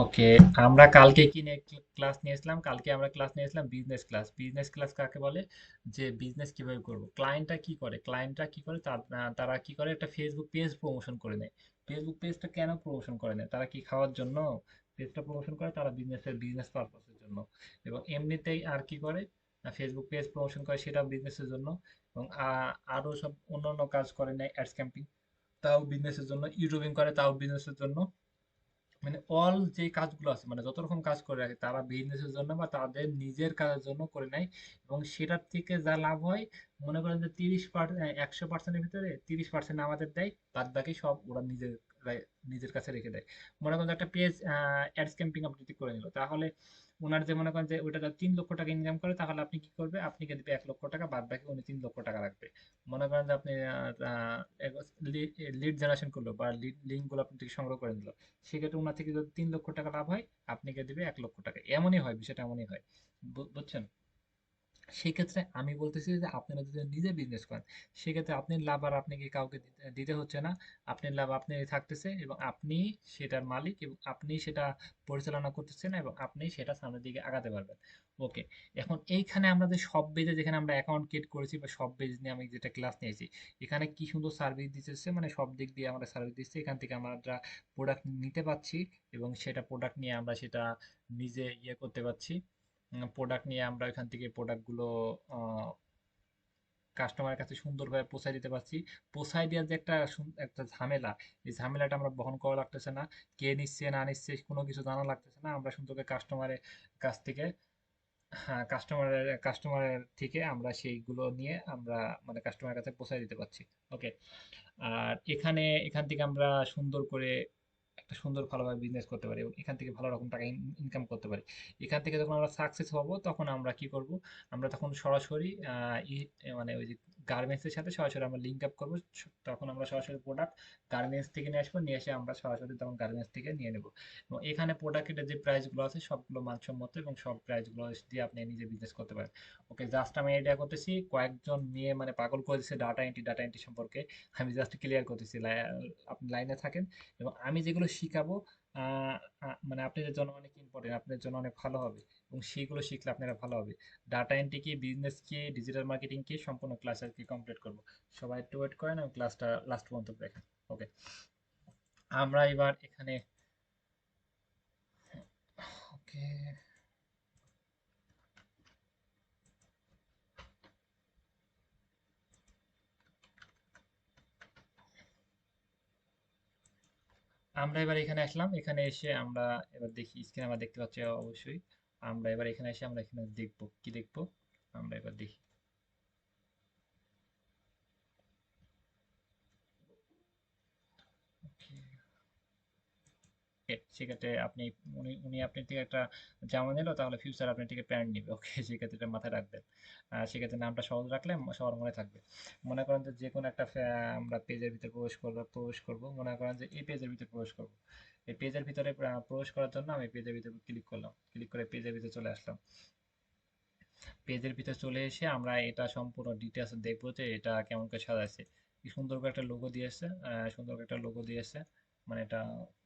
ওকে, আমরা কালকে কি নিয়ে ক্লাস নিয়েছিলাম? কালকে আমরা ক্লাস নিয়েছিলাম বিজনেস ক্লাস। বিজনেস ক্লাস কাকে বলে? যে বিজনেস কিভাবে করব, ক্লায়েন্টরা কি করে, তারা কি করে, একটা ফেসবুক পেজ প্রমোশন করে নেয়। ফেসবুক পেজটা কেন প্রমোশন করে নেয়? তারা কি খাওয়ার জন্য পেজটা প্রমোশন করে? তারা বিজনেস পারপাসের জন্য। এবং এমনিতেই আর কি করে, ফেসবুক পেজ প্রমোশন করে, সেটাও বিজনেসের জন্য। এবং আরো সব অন্যান্য কাজ করে নেয়, অ্যাডস ক্যাম্পিং, তাও বিজনেসের জন্য। ইউটিউবিং করে, তাও বিজনেসের জন্য। মানে অল যে কাজগুলো আছে, মানে যত রকম কাজ করে রাখে, তারা বিজনেসের জন্য বা তাদের নিজের কাজের জন্য করে নেয়। এবং সেটার থেকে যা লাভ হয়, মনে করেন যে 100%-এর ভিতরে 30% আমাদের দেয়, বাদ বাকি সব ওরা নিজের কাছে রেখে দেয়। মনে করেন যে একটা পেজ অ্যাডস ক্যাম্পিং আপনি যদি করে নিল, তাহলে ওনার যে মনে করেন যে ওইটা 3 লক্ষ টাকা ইনকাম করে, তাহলে আপনি কি করবে, আপনাকে দিবে 1 লক্ষ টাকা, বাদ বাকি উনি 3 লক্ষ টাকা রাখবে। মনে করেন যে আপনি লিড জেনারেশন করলো বা লিঙ্ক গুলো আপনি থেকে সংগ্রহ করে নিল, সেক্ষেত্রে ওনার থেকে যদি 3 লক্ষ টাকা লাভ হয়, আপনাকে দিবে 1 লক্ষ টাকা। এমনই হয়, বিষয়টা এমনই হয়। বুঝছেন? সেক্ষেত্রে আমি বলতেছি যে আপনারা যদি নিজে বিজনেস করেন, সেক্ষেত্রে আপনি লাভ আর আপনাকে কাউকে দিতে হচ্ছে না। আপনার লাভ আপনি থাকতেছে, এবং আপনি সেটার মালিক, এবং আপনি সেটা পরিচালনা করতেছেন, এবং আপনি সেটা সামনের দিকে আগাতে পারবেন। ওকে, এখন এইখানে আমরা যে সব পেজে, যেখানে আমরা অ্যাকাউন্ট ক্রিয়েট করেছি বা সব পেজ নিয়ে আমি যেটা ক্লাস নিয়েছি, এখানে কি সুন্দর সার্ভিস দিতেছে, মানে সব দিক দিয়ে আমরা সার্ভিস দিচ্ছি। এখান থেকে আমরা প্রোডাক্ট নিতে পাচ্ছি, এবং সেটা প্রোডাক্ট নিয়ে আমরা সেটা নিজে করতে পারছি। প্রোডাক্ট নিয়ে আমরা এখান থেকে প্রোডাক্টগুলো কাস্টমারের কাছে সুন্দরভাবে পৌঁছায় দিতে পারছি। পৌঁছায় দেওয়ার যে একটা ঝামেলা, এই ঝামেলাটা আমরা বহন করা লাগতেছে না। কে নিচ্ছে না নিচ্ছে কোনো কিছু জানা লাগতেছে না। আমরা সুন্দর করে কাস্টমারের কাছ থেকে, হ্যাঁ, কাস্টমারের থেকে আমরা সেইগুলো নিয়ে আমরা মানে কাস্টমারের কাছে পৌঁছায় দিতে পারছি। ওকে, আর এখান থেকে আমরা সুন্দর করে একটা সুন্দর ভালোভাবে বিজনেস করতে পারি, এবং এখান থেকে ভালো রকম টাকা ইনকাম করতে পারি। এখান থেকে যখন আমরা সাকসেস হব, তখন আমরা কি করব, আমরা তখন সরাসরি মানে ওই যে গার্মেন্টসের সাথে সরাসরি আমরা লিঙ্ক আপ করবো। তখন আমরা সরাসরি প্রোডাক্ট গার্মেন্টস থেকে নিয়ে আসবো, নিয়ে এসে আমরা সরাসরি তখন গার্মেন্টস থেকে নিয়ে নেব। এবং এখানে প্রোডাক্টের যে প্রাইসগুলো আছে সবগুলো মানসম্মত, এবং সব প্রাইসগুলো দিয়ে আপনি নিজে বিজনেস করতে পারেন। ওকে, জাস্ট আমি আইডিয়া করতেছি, কয়েকজন মেয়ে মানে পাগল করে দিচ্ছে ডাটা এন্ট্রি সম্পর্কে। আমি জাস্ট ক্লিয়ার করতেছি, আপনি লাইনে থাকেন। এবং আমি যেগুলো শিখাবো, আহ, মানে আপনাদের জন্য অনেক ইম্পর্টেন্ট, আপনাদের জন্য অনেক ভালো হবে, এবং সেইগুলো শিখলে আপনারা ভালো হবে। ডাটা এন্ট্রি কি, বিজনেস কি, ডিজিটাল মার্কেটিং কি, সম্পূর্ণ ক্লাস আর কি কমপ্লিট করবো। সবাই একটু ওয়েট করেন, এবং ক্লাসটা লাস্ট পর্যন্ত দেখেন। ওকে, আমরা এবার এখানে, ওকে, আমরা এবার এখানে আসলাম। এখানে এসে আমরা এবার দেখি, স্ক্রিনে আমরা দেখতে পাচ্ছি অবশ্যই। আমরা এবার এখানে এসে আমরা এখানে দেখবো, কি দেখবো, আমরা এবার দেখি। সেক্ষেত্রে আপনি, উনি আপনার থেকে একটা জামা নিল, তাহলে ফিউচার আপনার থেকে প্যান্ট নিবে। ওকে, সেক্ষেত্রে এটা মাথায় রাখবেন। সেক্ষেত্রে নামটা সহজ রাখলে সবার মনে থাকবে। মনে করেন যে কোনো একটা আমরা পেজের ভিতরে প্রবেশ করব, মনে করেন যে এই পেজের ভিতরে প্রবেশ করব। এই পেজের ভিতরে প্রবেশ করার জন্য আমি পেজের ভিতরে ক্লিক করলাম, ক্লিক করে পেজের ভিতরে চলে আসলাম। পেজের ভিতরে চলে এসে আমরা এটা সম্পূর্ণ ডিটেলস দেখবো, যে এটা কেমন করে সাজাইছে। কি সুন্দর করে একটা লোগো দিয়েছে, সুন্দর করে একটা লোগো দিয়েছে। মানে এটা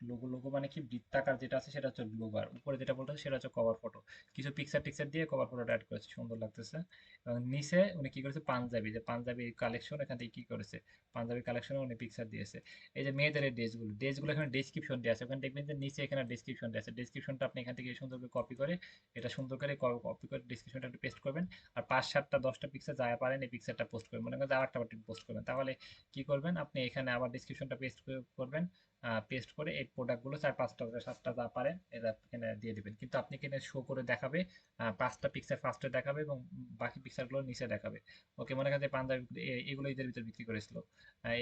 লোগো, লোগো মানে কি, বৃত্তাকার যেটা আছে সেটা হচ্ছে লোগো, আর উপরে যেটা বলতেছে সেটা হচ্ছে কভার ফটো। কিছু পিকচার টিকচার দিয়ে কভার ফটোটা অ্যাড করেছে, সুন্দর লাগতেছে। এবং নিচে উনি কি করেছে, পাঞ্জাবি, যে পাঞ্জাবি কালেকশন এখান থেকে কি করেছে, পাঞ্জাবি কালেকশনে উনি পিকচার দিয়েছে। এই যে মেয়েদের এই ড্রেসগুলো এখানে ডেসক্রিপশন দেওয়া আছে, ওখানে দেখবেন যে নিচে এখানে ডেসক্রিপশন দেওয়া আছে। ডেসক্রিপশনটা আপনি এখান থেকে সুন্দর করে কপি করে, এটা সুন্দর করে কপি করে ডেসক্রিপশনটা একটু পেস্ট করবেন। আর 5, 7, 10টা পিক্সেল যা পারেন এই পিক্সেলটা পোস্ট করবেন, মনে করেন আরেকটা পোস্ট করবেন। তাহলে কি করবেন, আপনি এখানে আবার ডিসক্রিপশনটা পেস্ট করবেন। পেস্ট করে এই প্রোডাক্টগুলো 4, 5টা 7টা যা পারেন এটা এখানে দিয়ে দিবেন। কিন্তু আপনি এখানে শো করে দেখাবে, 5টা পিক্সেল ফার্স্টে দেখাবে, এবং বাকি পিক্সেলগুলো নিচে দেখাবে। ওকে, মনে করেন যে পাঞ্জাবি এগুলো এদের ভিতরে বিক্রি করেছিল,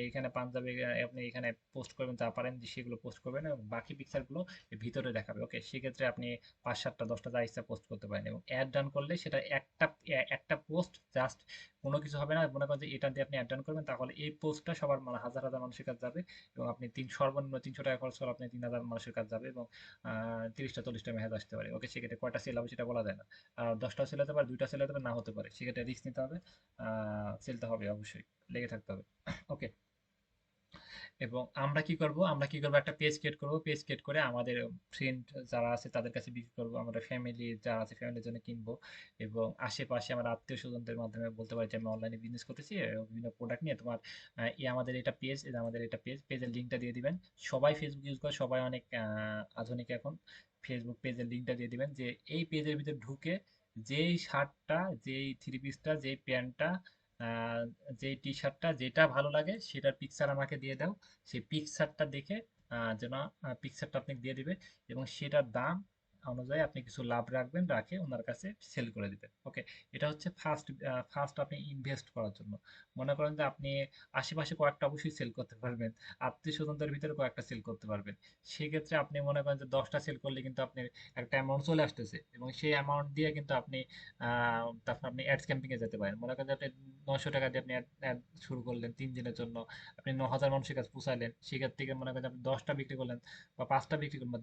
এইখানে পাঞ্জাবি আপনি এখানে পোস্ট করবেন, যা পারেন যে সেগুলো পোস্ট করবেন, এবং বাকি পিক্সেলগুলো ভিতরে দেখাবে। ওকে, সেক্ষেত্রে আপনি 5, 7, 10টা যা ইচ্ছা পোস্ট করতে পারেন, এবং অ্যাড ডান করলে সেটা একটা পোস্ট জাস্ট, কোনো কিছু হবে না। মনে করেন যে এটা দিয়ে আপনি অ্যাড ডান করবেন, তাহলে এই পোস্টটা সবার মানে হাজার হাজার মানুষের কাছে যাবে, এবং আপনি সর্বনিম্ন 300 টাকা খরচ করে আপনি 3,000 মানুষের কাছে যাবে, এবং 30টা 40টা মেসেজ আসতে পারে। ওকে, সেক্ষেত্রে কয়টা সেল হবে সেটা বলা যায় না। আর 10টা সেল হতে পারে, 2টা সেল হতে পারে, না হতে পারে। সেক্ষেত্রে রিস্ক নিতে হবে, সেলতে হবে অবশ্যই, লেগে থাকতে হবে। ওকে, এবং আমরা কি করব একটা পেজ ক্রিয়েট করব, পেজ ক্রিয়েট করে আমাদের ফ্রেন্ড যারা আছে তাদের কাছে বিক্রি করব, আমরা ফ্যামিলি যারা আছে ফ্যামিলির জন্য কিনবো, এবং আশেপাশে আমার আত্মীয় স্বজনদের মাধ্যমে বলতে পারি যে আমি অনলাইনে বিজনেস করতেছি বিভিন্ন প্রোডাক্ট নিয়ে তোমার আমাদের এটা পেজ, আমাদের এটা পেজ, পেজের লিঙ্কটা দিয়ে দিবেন। সবাই ফেসবুক ইউজ করে, সবাই অনেক আধুনিক এখন। ফেসবুক পেজের লিঙ্কটা দিয়ে দিবেন যে এই পেজের ভিতরে ঢুকে যেই শার্টটা, যেই থ্রি পিসটা, যেই প্যান্টটা, আহ, যেই টি শার্টটা যেটা ভালো লাগে সেটার পিকচার আমাকে দিয়ে দাও। সেই পিকচারটা দেখে যেন পিকচারটা আপনি দিয়ে দিবে, এবং সেটার দাম অনুযায়ী আপনি কিছু লাভ রাখবেন, রাখে ওনার কাছে সেল করে দিবেন। ওকে, এটা হচ্ছে ফার্স্ট আপনি ইনভেস্ট করার জন্য। মনে করেন যে আপনি আশেপাশে কয়েকটা অবশ্যই সেল করতে পারবেন, আত্মীয় স্বজনদের ভিতরে কয়েকটা সেল করতে পারবেন। সেক্ষেত্রে আপনি মনে করেন যে 10টা সেল করলে কিন্তু আপনার একটা অ্যামাউন্ট চলে আসতেছে, এবং সেই অ্যামাউন্ট দিয়ে কিন্তু আপনি তারপর আপনি অ্যাডস ক্যাম্পিং এ যেতে পারেন। মনে করেন যে আপনি 900 টাকা দিয়ে আপনি অ্যাড শুরু করলেন 3 দিনের জন্য, আপনি 9,000 মানুষের কাছে পৌঁছালেন। সেক্ষেত্রে থেকে মনে করেন যে আপনি 10টা বিক্রি করলেন, বা 5টা বিক্রি করলেন, বা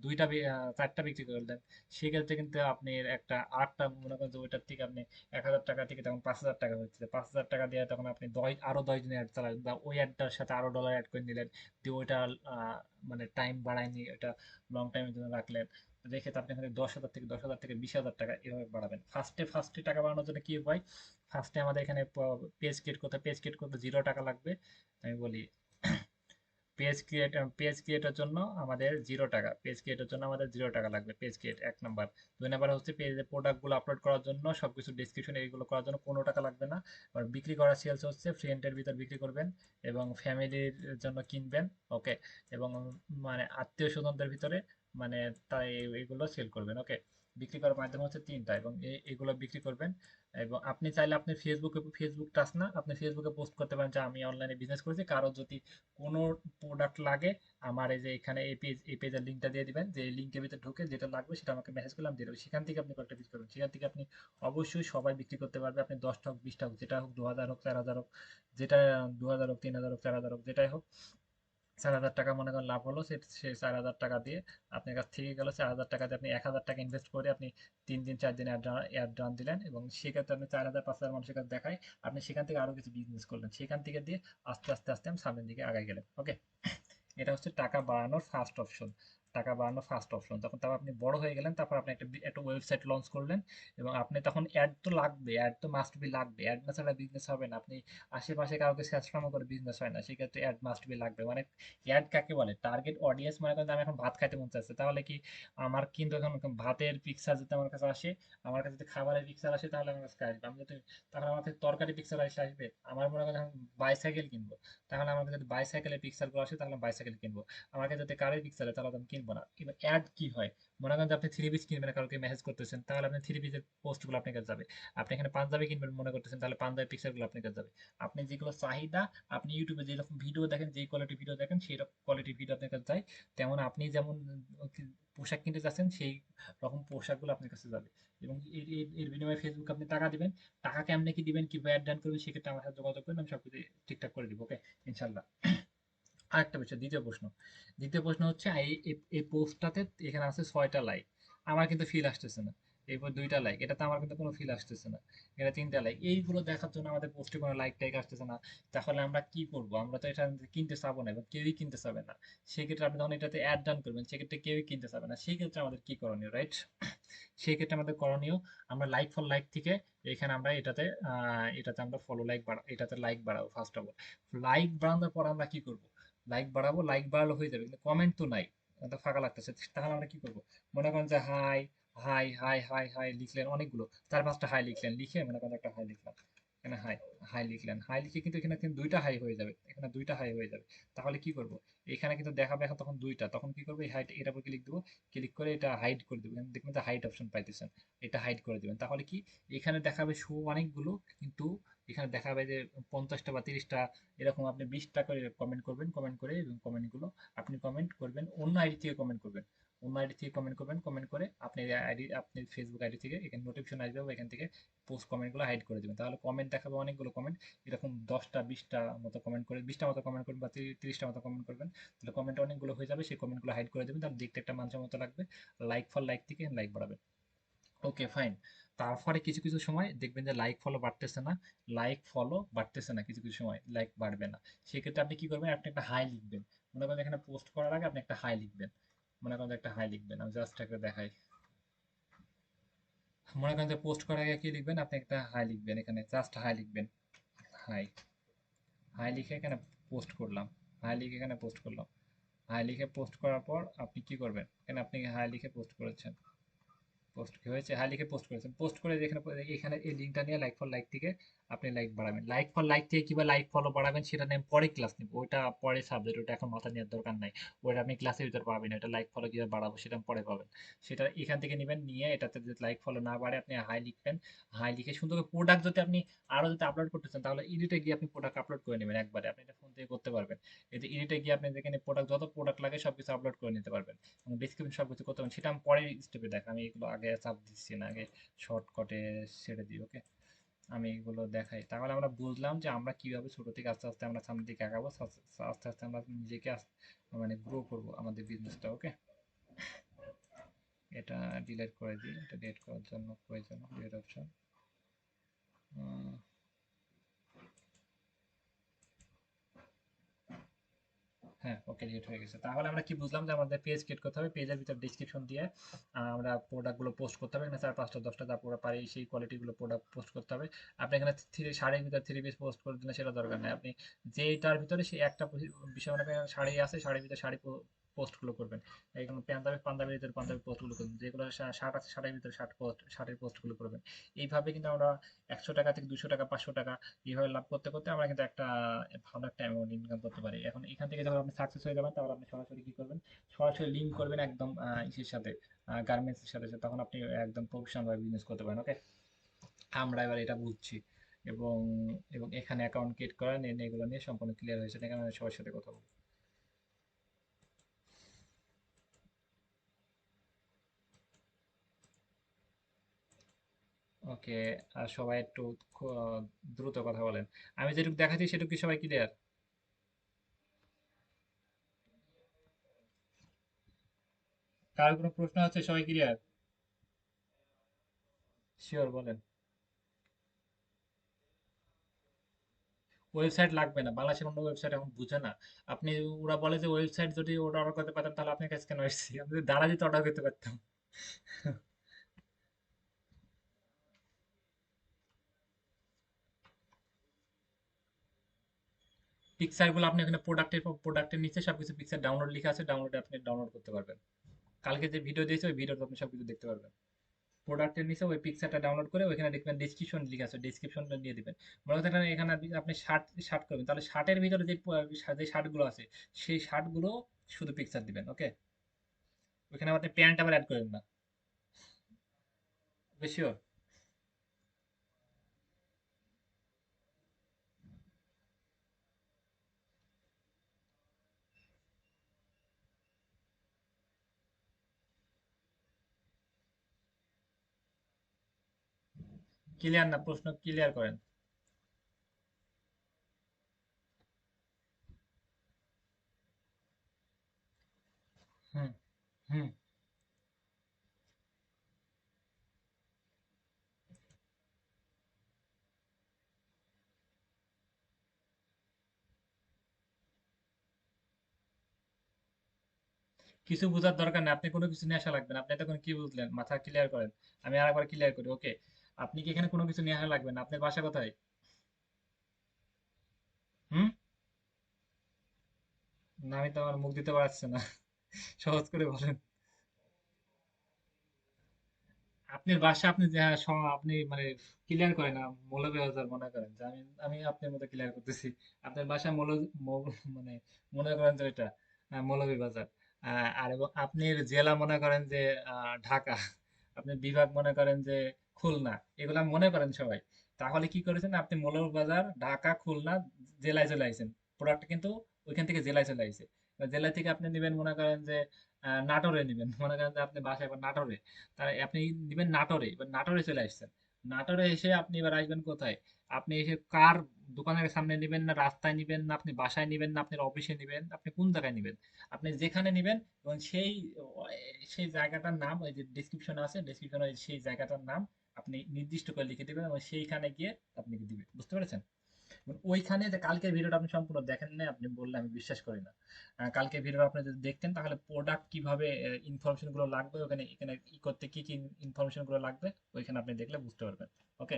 4টা বিক্রি করলেন। সেক্ষেত্রে কিন্তু আপনি একটা 8টা, মনে করেন যে ওইটার থেকে আপনি 1,000 টাকা থেকে তখন 5,000 টাকা হচ্ছে। 5,000 টাকা দিয়ে তখন আপনি আরো 10 দিনের অ্যাড চালালেন, বা ওই অ্যাডটার সাথে আরো ডলার অ্যাড করে নিলেন, দিয়ে ওইটা মানে টাইম বাড়ায় নিয়ে ওটা লং টাইমের জন্য রাখলেন। রেখে তো আপনি এখানে 10,000 থেকে 20,000 টাকা এভাবে বাড়াবেন। ফার্স্টে টাকা বাড়ানোর জন্য কি হয়, ফার্স্টে আমাদের এখানে পেজ ক্রিয়েট করতে 0 টাকা লাগবে। আমি বলি, পেজ ক্রিয়েটের জন্য আমাদের 0 টাকা, পেজ ক্রিয়েটের জন্য আমাদের 0 টাকা লাগবে, পেজ ক্রিয়েট 1 নাম্বার। 2 নাম্বার হচ্ছে পেজে প্রোডাক্টগুলো আপলোড করার জন্য, সবকিছু ডিসক্রিপশন এইগুলো করার জন্য 15 টাকা লাগবে না। আর বিক্রি করা সেলস হচ্ছে ফ্রেন্ডের ভিতর বিক্রি করবেন এবং ফ্যামিলির জন্য কিনবেন। ওকে, এবং মানে আত্মীয় স্বজনদের ভিতরে, মানে তাই এগুলো সেল করবেন। ওকে, বিক্রি করার মাধ্যম হচ্ছে 3টা, এবং এগুলো বিক্রি করবেন। এবং আপনি চাইলে আপনি ফেসবুক টাচ না, আপনি ফেসবুকে পোস্ট করতে পারেন যে আমি অনলাইনে বিজনেস করেছি, কারো যদি কোনো প্রোডাক্ট লাগে, আমার এই যে এখানে এই পেজের লিঙ্কটা দিয়ে দিবেন, যে লিঙ্কের ভিতরে ঢুকে যেটা লাগবে সেটা আমাকে মেসেজ করলাম দিয়ে দেবো। সেখান থেকে আপনি কয়েকটা বিক্রি করবেন, সেখান থেকে আপনি অবশ্যই সবাই বিক্রি করতে পারবে। আপনি 10টা হোক, 20টা হোক, যেটা হোক, 2,000 হোক, 4,000 হোক, যেটা 2,000 হোক, 3,000 হোক, 4,000 হোক, যেটাই হোক, 4,000 টাকা মনে করেন লাভ হলো। সেই 4,000 টাকা দিয়ে আপনার কাছ থেকে গেল, 4,000 টাকা দিয়ে আপনি 1,000 টাকা ইনভেস্ট করে আপনি 3 দিন 4 দিন অ্যাড রান দিলেন, এবং সেক্ষেত্রে আপনি 4,000 5,000 মানুষের কাছে দেখায় আপনি সেখান থেকে আরো কিছু বিজনেস করলেন, সেখান থেকে দিয়ে আস্তে আস্তে আস্তে আমি সামনের দিকে আগাই গেলেন। ওকে, এটা হচ্ছে টাকা বাড়ানোর ফার্স্ট অপশন। টাকা বাড়ানোর ফার্স্ট অপশন, তখন তারপর আপনি বড় হয়ে গেলেন, তারপর আপনি একটা ওয়েবসাইট লঞ্চ করলেন, এবং আপনি তখন অ্যাড তো লাগবে, অ্যাড তো মাস্ট বি লাগবে, অ্যাড না ছাড়া বিজনেস হবে না। আপনি আশেপাশে কাউকে সাবস্ক্রাইব করে বিজনেস হয় না, সেক্ষেত্রে অ্যাড মাস্ট বি লাগবে। মানে অ্যাড কাকে বলে, টার্গেট অডিয়েন্স। মনে করেন যে আমি এখন ভাত খাইতে মন চাচ্ছে, তাহলে কি আমার কিন্তু এখন ভাতের পিকচার যদি আমার কাছে আসে, আমার কাছে যদি খাবারের পিকচার আসে, তাহলে আমার কাছে আসবে। আমি যদি তখন আমার কাছে তরকারি পিকচার আসবে, আমার মনে করেন বাইসাইকেল কিনবো, তাহলে আমার কাছে যদি বাইসাইকেলের পিকচার গুলো আসে, তাহলে বাইসাইকেল কিনবো। আমার কাছে যদি কারের পিকচার তাহলে আমি কিনবো না। এবার অ্যাড কি হয়, মনে করেন যে আপনি থ্রি পিস কিনবেন, কাউকে মেসেজ করতেছেন, তাহলে আপনি থ্রি পিসের পোস্ট গুলো আপনার কাছে যাবে। আপনি এখানে পাঞ্জাবি কিনবেন মনে করতেছেন, তাহলে পাঞ্জাবি পিকচার গুলো আপনার কাছে যাবে। আপনি যেগুলো চাহিদা, আপনি ইউটিউবে যেরকম ভিডিও দেখেন, যেই কোয়ালিটি ভিডিও দেখেন, সেই রকম কোয়ালিটি ভিডিও আপনার কাছে যায়। তেমন আপনি যেমন পোশাক কিনতে চাচ্ছেন, সেই রকম পোশাকগুলো আপনার কাছে যাবে। এবং এর বিনিময়ে ফেসবুক আপনি টাকা দিবেন। টাকা কেমনে কি দিবেন, কিভাবে অ্যাড রান করবেন, সেক্ষেত্রে আমার সাথে যোগাযোগ করবেন, আমি সবকিছু ঠিকঠাক করে দিব। ওকে, ইনশাল্লাহ। আরেকটা বিষয়, দ্বিতীয় প্রশ্ন হচ্ছে এই পোস্টটাতে এখানে আছে 6টা লাইক, আমার কিন্তু ফিল আসতেছে না। এরপর 2টা লাইক, এটাতে আমার কিন্তু কোনো ফিল আসতেছে না। এটা 3টা লাইক, এইগুলো দেখার জন্য আমাদের পোস্টে কোনো লাইক টাইক আসতেছে না। তাহলে আমরা কি করব, আমরা তো এটা কিনতে চাবো না, এবং কেউই কিনতে চাবে না। সেক্ষেত্রে আপনি যখন এটাতে অ্যাড ডান করবেন, সেক্ষেত্রে কেউই কিনতে চাবে না। সেক্ষেত্রে আমাদের কি করণীয়, রাইট? সেক্ষেত্রে আমাদের করণীয়, আমরা লাইক ফর লাইক থেকে এখানে আমরা এটাতে আমরা এটাতে লাইক বাড়াবো। ফার্স্ট অফ অল লাইক বাড়ানোর পর আমরা কি করব, লাইক বাড়াবো, লাইক বাড়ালে হয়ে যাবে, কিন্তু কমেন্ট তো নাই, এটা ফাঁকা লাগতেছে। তাহলে আমরা কি করব, মনে করেন যে high high high high high লিখলেন অনেকগুলো, 4-5টা হাই লিখলেন, লিখে মনে করেন একটা হাই লিখলাম, এখানে হাই, হাই লিখলেন, হাই লিখে কিন্তু এখানে কিন্তু 2টা হাই হয়ে যাবে, এখানে 2টা হাই হয়ে যাবে। তাহলে কি করব, এখানে কিন্তু দেখাবে এখন তখন 2টা, তখন কি করবো, এই হাইট এটার উপর ক্লিক দেবো, ক্লিক করে এটা হাইড করে দেবো। এখানে দেখবেন যে হাইড অপশন পাইতেছেন, এটা হাইড করে দিবেন। তাহলে কি, এখানে দেখাবে শো অনেকগুলো, কিন্তু এখানে দেখাবে যে 50টা বা 30টা, এরকম আপনি 20টা করে কমেন্ট করবেন, কমেন্ট করে, এবং কমেন্টগুলো আপনি কমেন্ট করবেন অন্য আইডি থেকে কমেন্ট করবেন, অন্য আইডি থেকে কমেন্ট করবেন, কমেন্ট করে আপনি আইডি, আপনি ফেসবুক আইডি থেকে এখানে নোটিফিকেশন আসবে, বা এখান থেকে পোস্ট কমেন্টগুলো হাইড করে দেবেন। তাহলে কমেন্ট দেখাবে অনেকগুলো কমেন্ট, এরকম 10টা 20টা মতো কমেন্ট করে, 20টা মতো কমেন্ট করবেন, বা 30টা মতো কমেন্ট করবেন, তাহলে কমেন্ট অনেকগুলো হয়ে যাবে। সেই কমেন্টগুলো হাইড করে দেবেন, তাহলে দেখতে একটা মানুষের মতো লাগবে। লাইক ফর লাইক থেকে লাইক বাড়াবেন। ওকে, ফাইন। তারপরে কিছু কিছু সময় দেখবেন যে লাইক ফলো বাড়তেছে না, কিছু কিছু সময় লাইক বাড়বে না। সেক্ষেত্রে আপনি কি করবেন, আপনি একটা হাই লিখবেন। মনে করেন এখানে পোস্ট করার আগে আপনি একটা হাই লিখবেন। মনে করেন যে একটা হাই লিখবেন, আমি জাস্ট একটা দেখাই। মনে করেন যে পোস্ট করার আগে কি লিখবেন, আপনি একটা হাই লিখবেন, এখানে জাস্ট হাই লিখবেন। হাই, হাই লিখে এখানে পোস্ট করলাম। হাই লিখে এখানে পোস্ট করলাম। হাই লিখে পোস্ট করার পর আপনি কি করবেন, এখানে আপনি হাই লিখে পোস্ট করেছেন, পোস্ট কি হয়েছে, হ্যাঁ লিখে পোস্ট করেছেন, পোস্ট করে যেখানে এখানে এই লিঙ্কটা নিয়ে লাইক ফর লাইক থেকে আপনি লাইক বাড়াবেন। লাইক ফর লাইক থেকে কিভাবে লাইক ফলো বাড়াবেন সেটা নিয়ে আমি পরে ক্লাস নিব, ওইটা পরে সাবজেক্ট, ওটা এখন মাথা নেওয়ার দরকার নাই। ওইটা আপনি ক্লাসের ভিতর পাবেন, এটা লাইক ফলো কিভাবে বাড়াবো সেটা পরে পাবেন। সেটা এখান থেকে নেবেন, নিয়ে এটাতে যদি লাইক ফলো না বাড়ে আপনি হাই লিখবেন। হাই লিখে সুন্দর করে প্রোডাক্ট যদি আপনি আরো যদি আপলোড করতে চান তাহলে এডিটে গিয়ে আপনি প্রোডাক্ট আপলোড করে নেবেন একবারে, আপনি এটা ফোন থেকে করতে পারবেন। এতে এডিটে গিয়ে আপনি যেখানে প্রোডাক্ট যত প্রোডাক্ট লাগে সবকিছু আপলোড করে নিতে পারবেন এবং ডিসক্রিপশন সবকিছু করতে পারবেন। সেটা আমি পরের স্টেপে দেখ, আমি এগুলো আগে চাপ দিচ্ছি না, আগে শর্টকাটে ছেড়ে দিই। ওকে, আমি এগুলো দেখাই, তাহলে আমরা বুঝলাম যে আমরা কিভাবে ছোট থেকে আস্তে আস্তে আমরা সামনের দিকে আগাবো, আস্তে আস্তে আমরা নিজেকে মানে গ্রো করবো আমাদের বিজনেসটা। ওকে, এটা ডিলিট করে দিই, এটা ডিলিট করার জন্য প্রয়োজন ডিলিট অপশন। হ্যাঁ, ওকে, ডিলিট হয়ে গেছে। তাহলে আমরা কি বুঝলাম যে আমাদের পেজ ক্রিয়েট করতে হবে, পেজের ভিতর ডেসক্রিপশন দিয়ে আমরা প্রোডাক্টগুলো পোস্ট করতে হবে, এখানে 4 5টা 10টা যা পুরো পারি সেই কোয়ালিটিগুলো প্রোডাক্ট পোস্ট করতে হবে। আপনি এখানে শাড়ির ভিতর 3 পিস পোস্ট করে দিলে সেটা দরকার নেই, আপনি যেটার ভিতরে সেই একটা বিষয় মনে করেন শাড়ি আছে, শাড়ির ভিতরে শাড়ি পোস্টগুলো করবেন। এইগুলো পাঞ্জাবি, পাঞ্জাবির ভিতরে পাঞ্জাবি পোস্টগুলো করবেন, যেগুলো শার্ট আছে শার্টের ভিতরে শার্ট পোস্ট, শার্টের পোস্টগুলো করবেন। এইভাবে কিন্তু আমরা 100 টাকা থেকে 200 টাকা 500 টাকা এইভাবে লাভ করতে করতে আমরা কিন্তু একটা ভালো একটা অ্যামাউন্ট ইনকাম করতে পারি। এখন এখান থেকে যখন আপনি সাকসেস হয়ে যাবেন তাহলে আপনি সরাসরি কি করবেন, সরাসরি লিঙ্ক করবেন একদম ইসের সাথে, গার্মেন্টস এর সাথে, তখন আপনি একদম প্রফেশনাল ভাবে বিজনেস করতে পারেন। ওকে, আমরা এবার এটা বুঝছি এবং এবং এখানে অ্যাকাউন্ট ক্রিয়েট করা নিয়ে এগুলো নিয়ে সম্পূর্ণ ক্লিয়ার হয়েছে, এখানে আমি সবার সাথে কথা বলবো। ওকে, আর সবাই একটু দ্রুত কথা বলেন। আমি যেটুকু দেখাচ্ছি সেটুকু কি সবাই ক্লিয়ার? কার কোনো প্রশ্ন আছে? সবাই ক্লিয়ার? শিওর বলেন। ওয়েবসাইট লাগবে না, বাংলাদেশের কোনো ওয়েবসাইট এখন বুঝে না। আপনি, ওরা বলে যে ওয়েবসাইট যদি ওটা অর্ডার করতে পারতাম তাহলে আপনার কাছে কেন এসেছি, আমি যদি দ্বারা যেতে অর্ডার করতে পারতাম। পিকচার গুলো আপনি এখানে প্রোডাক্টের নিচে সবকিছু পিকচার ডাউনলোড লেখা আছে, ডাউনলোডে আপনি ডাউনলোড করতে পারবেন। কালকে যে ভিডিও দিয়েছে ওই ভিডিওতে আপনি সবকিছু দেখতে পারবেন। প্রোডাক্টের নিচে ওই পিকচারটা ডাউনলোড করে ওইখানে দেখবেন ডেসক্রিপশন লেখা আছে, ডেসক্রিপশনটা দিয়ে দিবেন। মনে করেন এখানে আপনি শার্ট শার্ট করবেন, তাহলে শার্টের ভিতরে যে শার্টগুলো আছে সেই শার্টগুলো শুধু পিকচার দিবেন। ওকে, ওইখানে আপনি প্যান্ট আবার অ্যাড করেন না। বেশি ক্লিয়ার না? প্রশ্ন ক্লিয়ার করেন। হুম, হুম। কিছু বোঝার দরকার নেই, আপনি কোনো কিছু নিয়ে আসা লাগবে না। আপনি তখন কি বুঝলেন, মাথা ক্লিয়ার করেন। আমি আর একবার ক্লিয়ার করি। ওকে, আপনি কি এখানে কোনো কিছু নিয়ে আসা লাগবে না। আপনার বাসা কোথায়? হুম, না আমি তো আমার মুখ দিতে পারছি না। সহজ করে বলেন। আপনার বাসা আপনি আপনি মানে ক্লিয়ার করেন না। মৌলভীবাজার মনে করেন যে আমি আমি আপনার মতো ক্লিয়ার করতেছি। আপনার বাসা মানে মনে করেন যে এটা মৌলভীবাজার। আর এবং আপনার জেলা মনে করেন যে ঢাকা। আপনি বিভাগ মনে করেন যে খুলনা। এগুলা মনে করেন সবাই। তাহলে কি করেছেন আপনি, মৌলভীবাজার, ঢাকা, খুলনা জেলায় চলে আইছেন। প্রোডাক্ট কিন্তু ওইখান থেকে জেলায় চলে আইছে। এবার জেলা থেকে আপনি নেবেন মনে করেন যে নাটোরে নেবেন, মনে করেন যে আপনি বাসায় এবার নাটোরে, তাহলে আপনি দিবেন নাটোরে। এবার নাটোরে চলে আসছেন। নাটোরে এসে আপনি এবার আসবেন কোথায়? আপনি এসে কার দোকানের সামনে নিবেন, না রাস্তায় নিবেন, না আপনি বাসায় নিবেন, না আপনার অফিসে নিবেন, আপনি কোন জায়গায় নিবেন? আপনি যেখানে নিবেন এবং সেই জায়গাটার নাম ওই যে ডিসক্রিপশন আছে, ডিসক্রিপশনে সেই জায়গাটার নাম আপনি নির্দিষ্ট করে লিখে দিবেন এবং সেইখানে গিয়ে আপনি দিবেন। বুঝতে পেরেছেন? ওইখানে যে কালকের ভিডিওটা আপনি সম্পূর্ণ দেখেন না, আপনি বললে আমি বিশ্বাস করি না। কালকের ভিডিওটা আপনি যদি দেখতেন তাহলে প্রোডাক্ট কিভাবে ইনফরমেশন গুলো লাগবে, ওখানে এখানে ই করতে কি কি ইনফরমেশন গুলো লাগবে, ওইখানে আপনি দেখলে বুঝতে পারবেন। ওকে,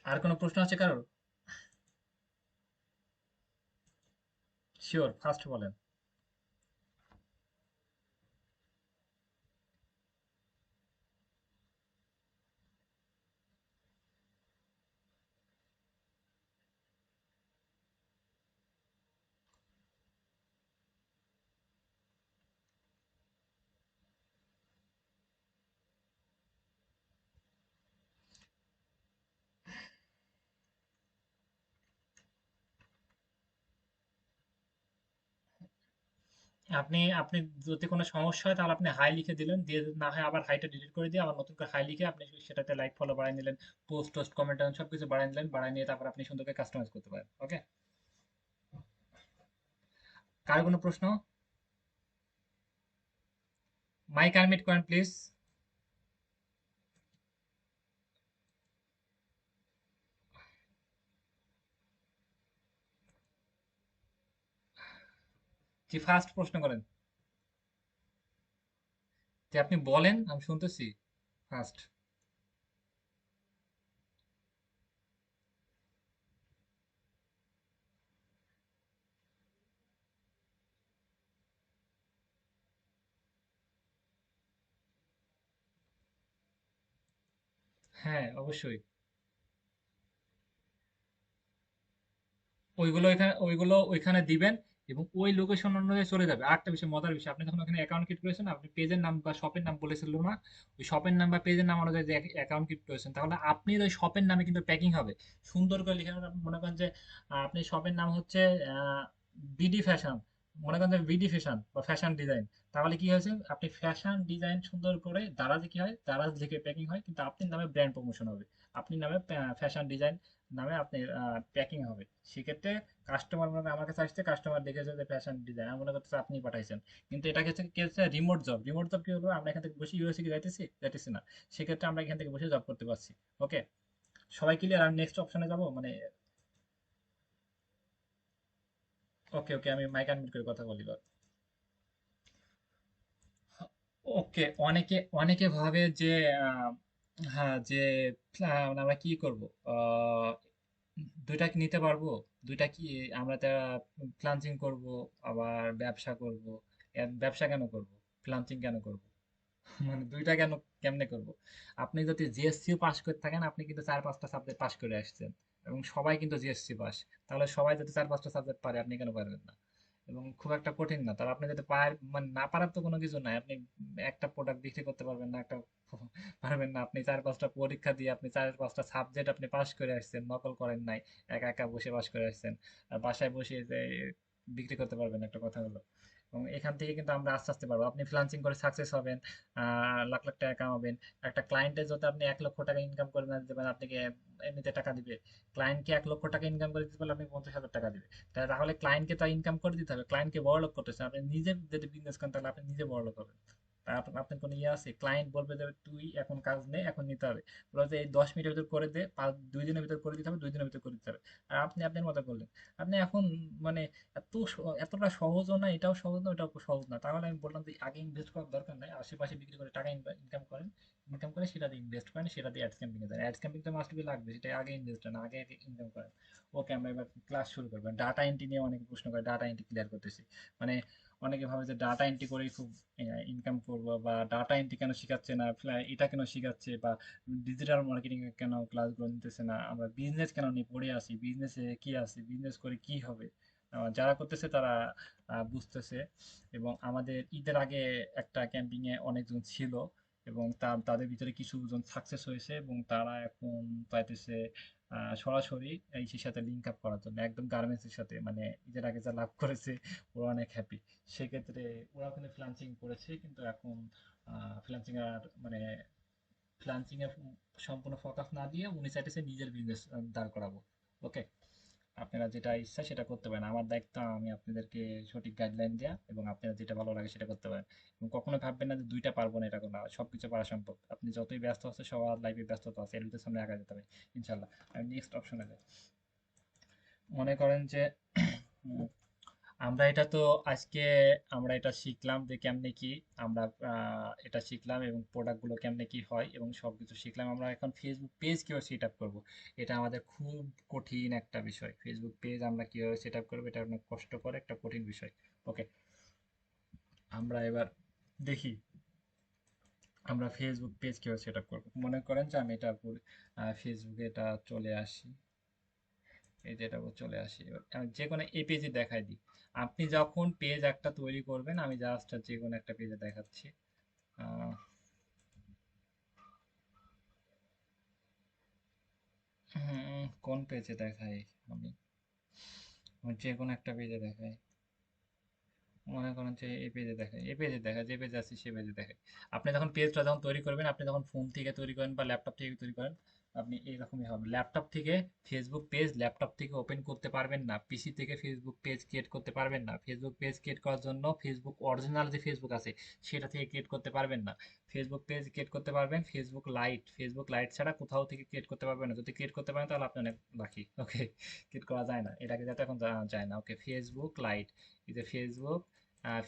আর কোনো প্রশ্ন আছে কারোর? শিওর, ফার্স্ট বলেন। আপনি আপনি যদি কোনো সমস্যা হয় তাহলে আপনি হাই লিখে দিলেন, দিয়ে যদি না হয় আবার হাইটা ডিলিট করে দিয়ে আবার নতুন করে হাই লিখে আপনি সেটাতে লাইক ফলো বাড়াই নিলেন, পোস্ট টোস্ট কমেন্ট সবকিছু বাড়াই নিলেন, বাড়াই নিয়ে তারপর আপনি সুন্দর করে কাস্টমাইজ করতে পারেন। ওকে, কার কোনো প্রশ্ন? মাইক আনমিউট করেন প্লিজ। জি, ফার্স্ট প্রশ্ন করেন। যে আপনি বলেন, আমি শুনতেছি। ফার্স্ট। হ্যাঁ, অবশ্যই। ওইগুলো ওইখানে দিবেন এবং ওই লোকেশন অনুযায়ী চলে যাবে। আরেকটা বিষয়, মজার বিষয়, আপনি যখন ওখানে অ্যাকাউন্ট ক্রিয়েট করেছেন, আপনি পেজের নাম বা শপের নাম বলেছিল না? ওই শপের নাম বা পেজের নাম অনুযায়ী যে অ্যাকাউন্ট ক্রিয়েট করেছেন, তাহলে আপনি ওই শপের নামে কিন্তু প্যাকিং হবে সুন্দর করে লিখে। মনে করেন যে আপনি শপের নাম হচ্ছে বিডি ফ্যাশন, মনে করেন যে বিডি ফ্যাশন বা ফ্যাশন ডিজাইন, তাহলে কি হয়েছে, আপনি ফ্যাশন ডিজাইন সুন্দর করে দারাজে কি হয়, দারাজ লিখে প্যাকিং হয়, কিন্তু আপনার নামে ব্র্যান্ড প্রমোশন হবে, আপনি নামে ফ্যাশন ডিজাইন নামে আপনি প্যাকিং হবে। সেক্ষেত্রে কাস্টমার মনে করেন আমার কাছে আসছে, কাস্টমার দেখেছে যে ফ্যাশন ডিজাইন, আমি মনে করতেছে আপনি পাঠাইছেন, কিন্তু এটা হচ্ছে কি হচ্ছে রিমোট জব। রিমোট জব কি হলো, আমরা এখান থেকে বসে ইউএসএ কি যাইতেছি না, সেক্ষেত্রে আমরা এখান থেকে বসে জব করতে পারছি। ওকে, সবাই ক্লিয়ার? আমি নেক্সট অপশনে যাব মানে। ওকে ওকে, আমি মাইক আনমিউট করে কথা বলি। ওকে, অনেকে অনেকে ভাবে যে আহ, হ্যাঁ যে আমরা কি করব, আহ, দুইটা কি নিতে পারবো, দুইটা কি আমরা তা ফ্লান্সিং করব আবার ব্যবসা করব। ব্যবসা কেন করব, ফ্লান্সিং কেন করব? মানে দুইটা কেন, কেমনে করব? আপনি যদি জিএসসি পাস করে থাকেন, আপনি কিন্তু 4-5টা সাবজেক্ট পাস করে আসছেন, এবং সবাই কিন্তু জিএসসি পাস, তাহলে সবাই যদি 4-5টা সাবজেক্ট পারে, আপনি কেন পারবেন না? এবং খুব একটা কঠিন না, তাহলে আপনি যদি মানে না পারার তো কোনো কিছু নাই। আপনি একটা প্রোডাক্ট বিক্রি করতে পারবেন না, একটা পারবেন না, আপনি 4-5টা পরীক্ষা দিয়ে আপনি 4-5টা সাবজেক্ট আপনি পাস করে আসছেন, নকল করেন নাই, একা একা বসে পাস করে আসছেন, আর বাসায় বসে যে বিক্রি করতে পারবেন, একটা কথা হলো। এবং এখান থেকে কিন্তু আমরা আস্তে আস্তে পারবো, আপনি ফ্রিল্যান্সিং করে সাকসেস হবেন, লাখ লাখ টাকা কামাবেন। একটা ক্লায়েন্টের যদি আপনি 1 লক্ষ টাকা ইনকাম করে না দিতে পারেন, আপনাকে এমনিতে টাকা দিবে? ক্লায়েন্টকে 1 লক্ষ টাকা ইনকাম করে দিতে পারলে আপনি 50,000 টাকা দিবে। তাহলে ক্লায়েন্টকে তো ইনকাম করে দিতে হবে, ক্লায়েন্টকে বড় লোক করতেছে, আপনি নিজে যদি বিজনেস করেন তাহলে আপনি নিজে বড় লোক হবেন। আপনার কোনো ইয়ে আছে, ক্লায়েন্ট বলবে যে তুই এখন কাজ নে, এখন নিতে হবে, বলে যে এই 10 মিনিটের ভিতর করে দে, 2 দিনের ভিতর করে দিতে হবে, 2 দিনের ভিতর করে দিতে হবে। আর আপনি আপনার মতো করলেন। আপনি এখন মানে এতটা সহজও না, এটাও সহজ না, ওটাও সহজ না। তাহলে আমি বললাম যে আগে ইনভেস্ট করার দরকার নাই, আশেপাশে বিক্রি করে টাকা ইনকাম করেন, ইনকাম করে সেটা দিয়ে ইনভেস্ট করেন, সেটা দিয়ে অ্যাডস ক্যাম্পিং এ দেন। অ্যাডস ক্যাম্পিং তো মাস্ট বি লাগবে, সেটা আগে ইনভেস্ট না, আগে আগে ইনকাম করেন। ওকে, আমরা এবার ক্লাস শুরু করবো। ডাটা এন্ট্রি নিয়ে অনেকে প্রশ্ন করে, ডাটা এন্ট্রি ক্লিয়ার করতেছি। মানে অনেকে ভাবে যে ডাটা এন্ট্রি করেই খুব ইনকাম করবো, বা ডাটা এন্ট্রি কেন শিখাচ্ছে না, এটা কেন শিখাচ্ছে, বা ডিজিটাল মার্কেটিং এর কেন ক্লাসগুলো নিতেছে না, আমরা বিজনেস কেন নিয়ে পড়ে আসি, বিজনেসে কি আছে, বিজনেস করে কি হবে। যারা করতেছে তারা বুঝতেছে। এবং আমাদের ঈদের আগে একটা ক্যাম্পিং এ অনেকজন ছিল, এবং তাদের ভিতরে কিছুজন সাকসেস হয়েছে, এবং তারা এখন পাইতেছে সরাসরি ইসের সাথে লিঙ্ক আপ করার জন্য, একদম গার্মেন্টস এর সাথে, মানে ঈদের আগে যা লাভ করেছে, ওরা অনেক হ্যাপি। সেক্ষেত্রে ওরা কিন্তু ফ্রিল্যান্সিং করেছে, কিন্তু এখন ফ্রিল্যান্সিং আর মানে ফ্রিল্যান্সিং এ সম্পূর্ণ ফোকাস না দিয়ে উনি চাইতেছে নিজের বিজনেস দাঁড় করাবো। ওকে, আপনারা যেটা ইচ্ছা সেটা করতে পারেন। আমার দায়িত্ব আমি আপনাদেরকে সঠিক গাইডলাইন দেয়া এবং আপনারা যেটা ভালো লাগে সেটা করতে পারেন। এবং কখনো ভাববেন না যে ২ টা পারবো না, এরকম না। সবকিছু পারা সম্ভব। আপনি যতই ব্যস্ত আছেন, সবার লাইফে ব্যস্ততা আছে। এর ভিতরে সামনে আগায় যেতে হবে ইনশাআল্লাহ। আমি নেক্সট অপশনে যাই। মনে করেন যে উম আমরা এটা তো আজকে আমরা এটা শিখলাম যে কেমনে কি আমরা এটা শিখলাম এবং প্রোডাক্টগুলো কেমনে কি হয় এবং সবকিছু শিখলাম। আমরা এখন ফেসবুক পেজ কিভাবে সেট আপ করবো, এটা আমাদের খুব কঠিন একটা বিষয়। ফেসবুক পেজ আমরা কিভাবে সেট আপ করবো, এটা অনেক কষ্টকর একটা কঠিন বিষয়। ওকে, আমরা এবার দেখি আমরা ফেসবুক পেজ কিভাবে সেট আপ করবো। মনে করেন যে আমি এটা ফেসবুকে এটা চলে আসি, এই যে এটা চলে আসি। এবার আমি যে কোনো এই পেজে দেখাই দিই। আপনি যখন পেজ একটা তৈরি করবেন, আমি জাস্ট যে কোনো একটা পেজে দেখাচ্ছি। আহ, কোন পেজে দেখাই, আমি আমি যে কোনো একটা পেজে দেখাই। মনে করেন যে এই পেজে দেখাই, এই পেজে দেখা, যে পেজে আছে সে পেজে দেখাই। আপনি যখন পেজটা যখন তৈরি করবেন, আপনি যখন ফোন থেকে তৈরি করেন বা ল্যাপটপ থেকে তৈরি করেন, আপনি এইরকমই হবে। ল্যাপটপ থেকে ফেসবুক পেজ ল্যাপটপ থেকে ওপেন করতে পারবেন না, পিসি থেকে ফেসবুক পেজ ক্রিয়েট করতে পারবেন না। ফেসবুক পেজ ক্রিয়েট করার জন্য ফেসবুক অরিজিনাল যে ফেসবুক আছে সেটা থেকে ক্রিয়েট করতে পারবেন না। ফেসবুক পেজ ক্রিয়েট করতে পারবেন ফেসবুক লাইট, ফেসবুক লাইট ছাড়া কোথাও থেকে ক্রিয়েট করতে পারবেন না। যদি ক্রিয়েট করতে পারেন তাহলে আপনি অনেক লাকি। ওকে, ক্রিয়েট করা যায় না, এটাকে যাতে এখন যায় না। ওকে, ফেসবুক লাইট, এই যে ফেসবুক,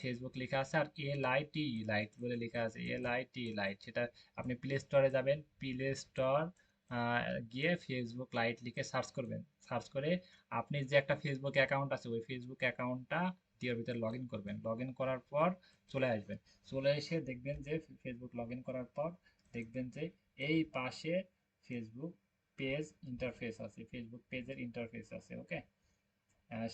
ফেসবুক লেখা আছে আর LIT লাইট বলে লেখা আছে, LIT লাইট। সেটা আপনি প্লে স্টোরে যাবেন, প্লে স্টোর গিয়ে ফেসবুক লাইট লিখে সার্চ করবেন। সার্চ করে আপনি যে একটা ফেসবুক অ্যাকাউন্ট আছে ওই ফেসবুক অ্যাকাউন্টটা দিয়ে ওর ভিতরে লগ ইন করবেন। লগ ইন করার পর চলে আসবেন। চলে এসে দেখবেন যে ফেসবুক লগ ইন করার পর দেখবেন যে এই পাশে ফেসবুক পেজ ইন্টারফেস আছে, ফেসবুক পেজের ইন্টারফেস আছে। ওকে,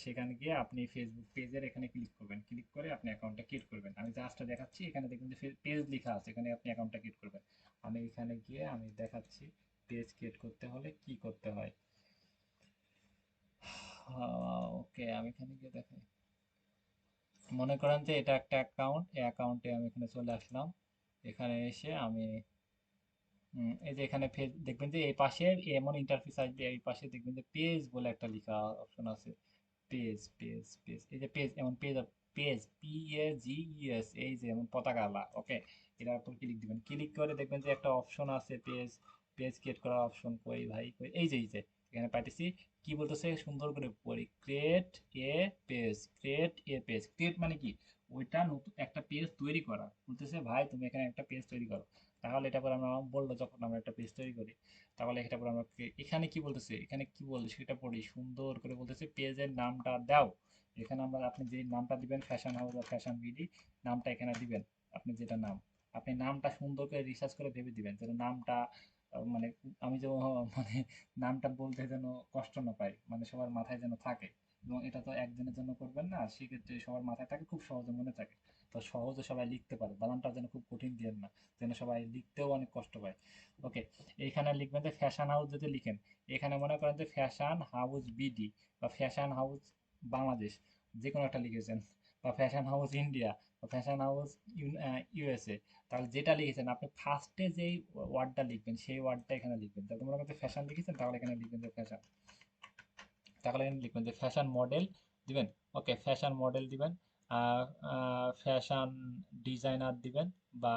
সেখানে গিয়ে আপনি ফেসবুক পেজের এখানে ক্লিক করবেন। ক্লিক করে আপনি অ্যাকাউন্টটা ক্রিয়েট করবেন। আমি জাস্ট দেখাচ্ছি, এখানে দেখবেন যে পেজ লেখা আছে, এখানে আপনি অ্যাকাউন্টটা ক্রিয়েট করবেন। আমি এখানে গিয়ে আমি দেখাচ্ছি পেজ ক্রিয়েট করতে হলে কি করতে হয়। ওকে, আমি এখানে গিয়ে দেখাই। মনে করেন যে এটা একটা অ্যাকাউন্ট, এই অ্যাকাউন্টে আমি এখানে চলে আসলাম। এখানে এসে আমি এই যে এখানে দেখবেন যে এই পাশে এমন ইন্টারফেস আসবে, এই পাশে দেখবেন যে পেজ বলে একটা লেখা অপশন আছে। পেজ পেজ পেজ, এই যে পেজ, এমন পেজ, পেজ PAGES, এই যে এমন পতাকা আলা। ওকে, এটার উপর ক্লিক দিবেন। ক্লিক করে দেখবেন যে একটা অপশন আছে পেজ, পেজ ক্রিয়েট করার অপশন। কই ভাই কই, এই যে এখানে পাইতেছি। কি বলতেছে সুন্দর করে পড়ি, create a page, create a page. Create মানে কি, ওইটা নতুন একটা পেজ তৈরি করা। বলতেছে ভাই তুমি এখানে একটা পেজ তৈরি করো। তাহলে এটা পরে আমরা বললো যখন আমরা একটা পেজ তৈরি করি, তাহলে এটা পরে আমরা এখানে কি বলতেছে, এখানে কি বলছে সেটা পড়ি। সুন্দর করে বলতেছে পেজের নামটা দাও। এখানে আমরা আপনি যে নামটা দিবেন, ফ্যাশন হাউস বা ফ্যাশন বিডি নামটা এখানে দিবেন। আপনি যেটা নাম, আপনি নামটা সুন্দর করে রিসার্চ করে ভেবে দিবেন যেন নামটা মানে আমি যে মানে নামটা বলতে যেন কষ্ট না পাই, মানে সবার মাথায় যেন থাকে। এবং এটা তো একদিনের জন্য করবেন না, সেক্ষেত্রে সবার মাথায় থাকে, খুব সহজে মনে থাকে। তো সহজে সবাই লিখতে পারে, বানানটা যেন খুব কঠিন দিয়েন না, যেন সবাই লিখতেও অনেক কষ্ট পায়। ওকে, এইখানে লিখবেন যে ফ্যাশন হাউস যদি লিখেন, এখানে মনে করেন যে ফ্যাশন হাউস বিডি বা ফ্যাশন হাউস বাংলাদেশ, যে কোনো একটা লিখেছেন, বা ফ্যাশন হাউস ইন্ডিয়া বা ফ্যাশন হাউস USA। তাহলে যেটা লিখেছেন আপনি ফার্স্টে যেই ওয়ার্ডটা লিখবেন সেই ওয়ার্ডটা এখানে লিখবেন। তাহলে মনে করেন ফ্যাশন লিখেছেন, তাহলে এখানে লিখবেন যে ফ্যাশন। তাহলে এখানে লিখবেন যে ফ্যাশন মডেল দিবেন। ওকে, ফ্যাশন মডেল দিবেন, ফ্যাশন ডিজাইনার দিবেন, বা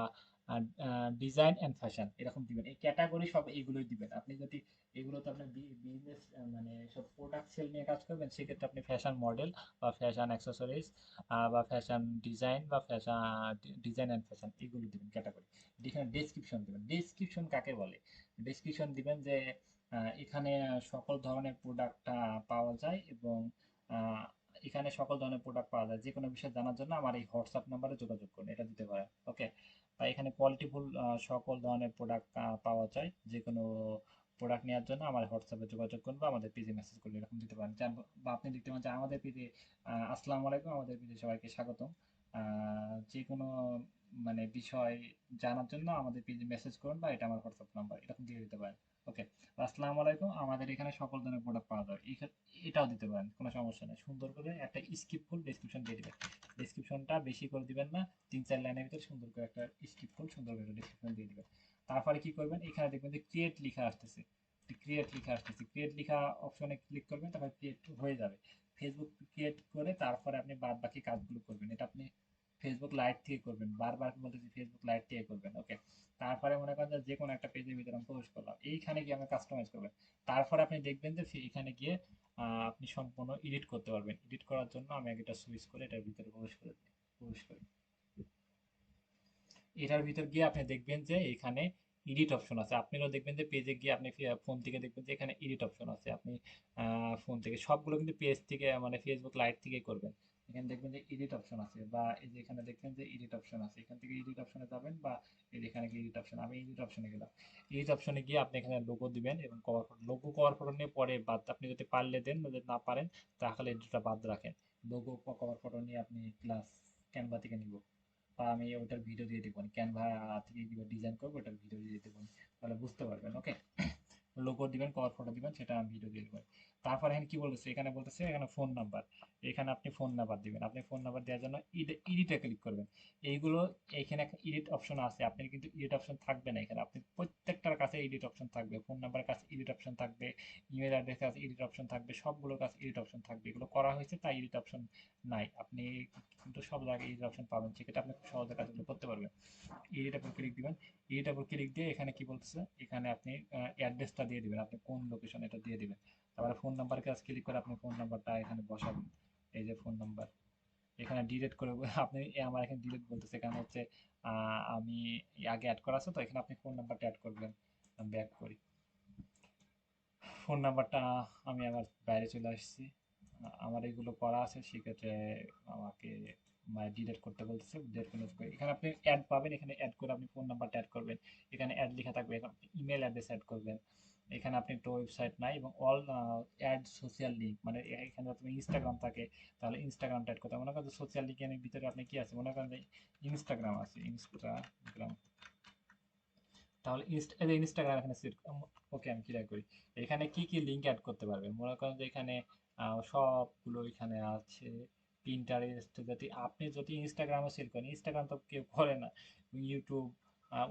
ডিজাইন অ্যান্ড ফ্যাশন এরকম দিবেন। এই ক্যাটাগরি সব এইগুলোই দিবেন। আপনি যদি এগুলোতে আপনার বিজনেস মানে সব প্রোডাক্ট সেল নিয়ে কাজ করবেন, সেক্ষেত্রে আপনি ফ্যাশন মডেল বা ফ্যাশন অ্যাক্সেসরিজ বা ফ্যাশন ডিজাইন বা ফ্যাশন ডিজাইন অ্যান্ড ফ্যাশন এগুলো দিবেন ক্যাটাগরি। এখানে ডেসক্রিপশন দিবেন। ডেসক্রিপশন কাকে বলে, ডেসক্রিপশন দিবেন যে এখানে সকল ধরনের প্রোডাক্ট পাওয়া যায় এবং আহ, এখানে সকল ধরনের প্রোডাক্ট পাওয়া যায়। যে কোনো বিষয় জানার জন্য আমার এই হোয়াটসঅ্যাপ নাম্বারে যোগাযোগ করুন, এটা দিতে পারেন। ওকে, বা এখানে কোয়ালিটিফুল সকল ধরনের প্রোডাক্ট পাওয়া যায়। যে কোনো প্রোডাক্ট নেওয়ার জন্য আমার হোয়াটসঅ্যাপে যোগাযোগ করুন বা আমাদের পেজে মেসেজ করলে এরকম দিতে পারেন। বা আপনি লিখতে পারেন যে আমাদের পেজে আসসালামু আলাইকুম, আমাদের পেজে সবাইকে স্বাগতম। যে কোনো মানে বিষয় জানার জন্য আমাদের পেজে মেসেজ করুন বা এটা আমার হোয়াটসঅ্যাপ নাম্বার, এরকম দিয়ে দিতে পারেন। ওকে, আসসালামু আলাইকুম, আমাদের এখানে সকল ধরনের প্রোডাক্ট পাওয়া যায়। এটাও দিতে পারেন, কোনো সমস্যা নেই। সুন্দর করে একটা স্ক্রিপ্টফুল ডেসক্রিপশন দিয়ে দিবেন। ডেসক্রিপশনটা বেশি করে দিবেন না, 3-4 লাইনের ভিতরে সুন্দর করে একটা স্ক্রিপ্টফুল সুন্দর করে ডেসক্রিপশন দিয়ে দিবেন। তারপরে কি করবেন, এখানে দেখবেন যে ক্রিয়েট লেখা আসতেছে। ক্রিয়েট লিখা আসতেছে, ক্রিয়েট লিখা অপশনে ক্লিক করবেন, তারপর ক্রিয়েট হয়ে যাবে। ফেসবুক ক্রিয়েট করে তারপরে আপনি বাদ বাকি কাজগুলো করবেন। এটা আপনি ফেসবুক লাইট থেকে করবেন, বারবার বলতেছি ফেসবুক লাইট থেকে করবেন। ওকে, তারপরে মনে করেন যে কোনো একটা পেজের ভিতরে আমি প্রবেশ করলাম, এইখানে গিয়ে আমি কাস্টমাইজ করবেন। তারপরে আপনি দেখবেন যে এখানে গিয়ে আপনি সম্পূর্ণ এডিট করতে পারবেন। এডিট করার জন্য আমি আগে এটা সুইচ করে এটার ভিতরে প্রবেশ করি। এটার ভিতর গিয়ে আপনি দেখবেন যে এখানে এডিট অপশন আছে। আপনারাও দেখবেন যে পেজে গিয়ে আপনি ফোন থেকে দেখবেন যে এখানে এডিট অপশন আছে। আপনি ফোন থেকে সবগুলো কিন্তু পেজ থেকে মানে ফেসবুক লাইট থেকে করবেন। এখানে দেখবেন যে এডিট অপশন আছে, বা এই যে এখানে দেখবেন যে এডিট অপশন আছে, এখান থেকে এডিট অপশনে যাবেন, বা এই যে এখানে এডিট অপশন, আমি এডিট অপশনে গেলাম। এডিট অপশনে গিয়ে আপনি এখানে লোগো দিবেন এবং cover photo, logo cover photo নিয়ে পরে বাদ, আপনি যদি পারলে দেন, যদি না পারেন তাহলে এডিটটা বাদ রাখেন। লোগো কভার ফটো নিয়ে আপনি ক্লাস ক্যানভা থেকে নিব, বা আমি ওটার ভিডিও দিয়ে দেবো, ক্যানভা থেকে কীভাবে ডিজাইন করবো ওটার ভিডিও দিয়ে দেবো, তাহলে বুঝতে পারবেন। ওকে, লোগো দিবেন, কভার ফটো দিবেন, সেটা আমি ভিডিও দিয়ে দেবো। তারপর এখানে কি বলতেছে, এখানে বলতেছে এখানে ফোন নাম্বার, এখানে আপনি ফোন নাম্বার দিবেন। আপনি ফোন নাম্বার দেওয়ার জন্য এডিটে ক্লিক করবেন। এইগুলো এখানে একটা এডিট অপশন আছে, আপনি কিন্তু এডিট অপশন থাকবে না এখানে, আপনি প্রত্যেকটার কাছে এডিট অপশন থাকবে। ফোন নাম্বারের কাছে এডিট অপশন থাকবে, ইমেল অ্যাড্রেসের কাছে এডিট অপশন থাকবে, সবগুলোর কাছে এডিট অপশন থাকবে। এগুলো করা হয়েছে তাই এডিট অপশন নাই, আপনি কিন্তু সব জায়গায় এডিট অপশন পাবেন, সেক্ষেত্রে আপনি খুব সহজে কাজগুলো করতে পারবেন। এডিটের উপর ক্লিক দিবেন। এডিটের উপর ক্লিক দিয়ে এখানে কি বলতেছে, এখানে আপনি অ্যাড্রেসটা দিয়ে দিবেন, আপনি কোন লোকেশন এটা দিয়ে দিবেন। তারপরে ফোন নাম্বার কাছে ক্লিক করে আপনি ফোন নাম্বারটা এখানে বসাবেন। এই যে ফোন নাম্বার, এখানে ডিলিট করে আপনি আমার এখানে ডিলিট বলতেছে, এখানে হচ্ছে আমি আগে অ্যাড করা আছে, তো এখানে আপনি ফোন নাম্বারটা অ্যাড করবেন। ব্যাক করি, ফোন নাম্বারটা আমি আমার বাইরে চলে আসছি, আমার এগুলো করা আছে, সেক্ষেত্রে আমাকে ডিলিট করতে বলতেছে। ডিলিট করে এখানে আপনি অ্যাড পাবেন, এখানে অ্যাড করে আপনি ফোন নাম্বারটা অ্যাড করবেন। এখানে অ্যাড লেখা থাকবে, এখানে ইমেল অ্যাড্রেস অ্যাড করবেন। এখানে আপনি একটা ওয়েবসাইট নাই এবং অল অ্যাড সোশ্যাল লিঙ্ক, মানে এখানে তুমি ইনস্টাগ্রাম থাকে তাহলে ইনস্টাগ্রামটা অ্যাড করতে হবে। মনে করেন সোশ্যাল লিঙ্কের ভিতরে আপনি কি আছে, মনে করেন যে ইনস্টাগ্রাম আছে, ইনস্টাগ্রাম, তাহলে ইনস্টাগ্রাম এখানে সেট। ওকে, আমি ক্লিয়ার করি। এখানে কি কি লিংক অ্যাড করতে পারবেন, মনে করেন যে এখানে সবগুলো এখানে আছে। পিন্টারেস্ট, যদি আপনি যদি ইনস্টাগ্রামও সেল করেন, ইনস্টাগ্রাম তো কেউ করে না, ইউটিউব,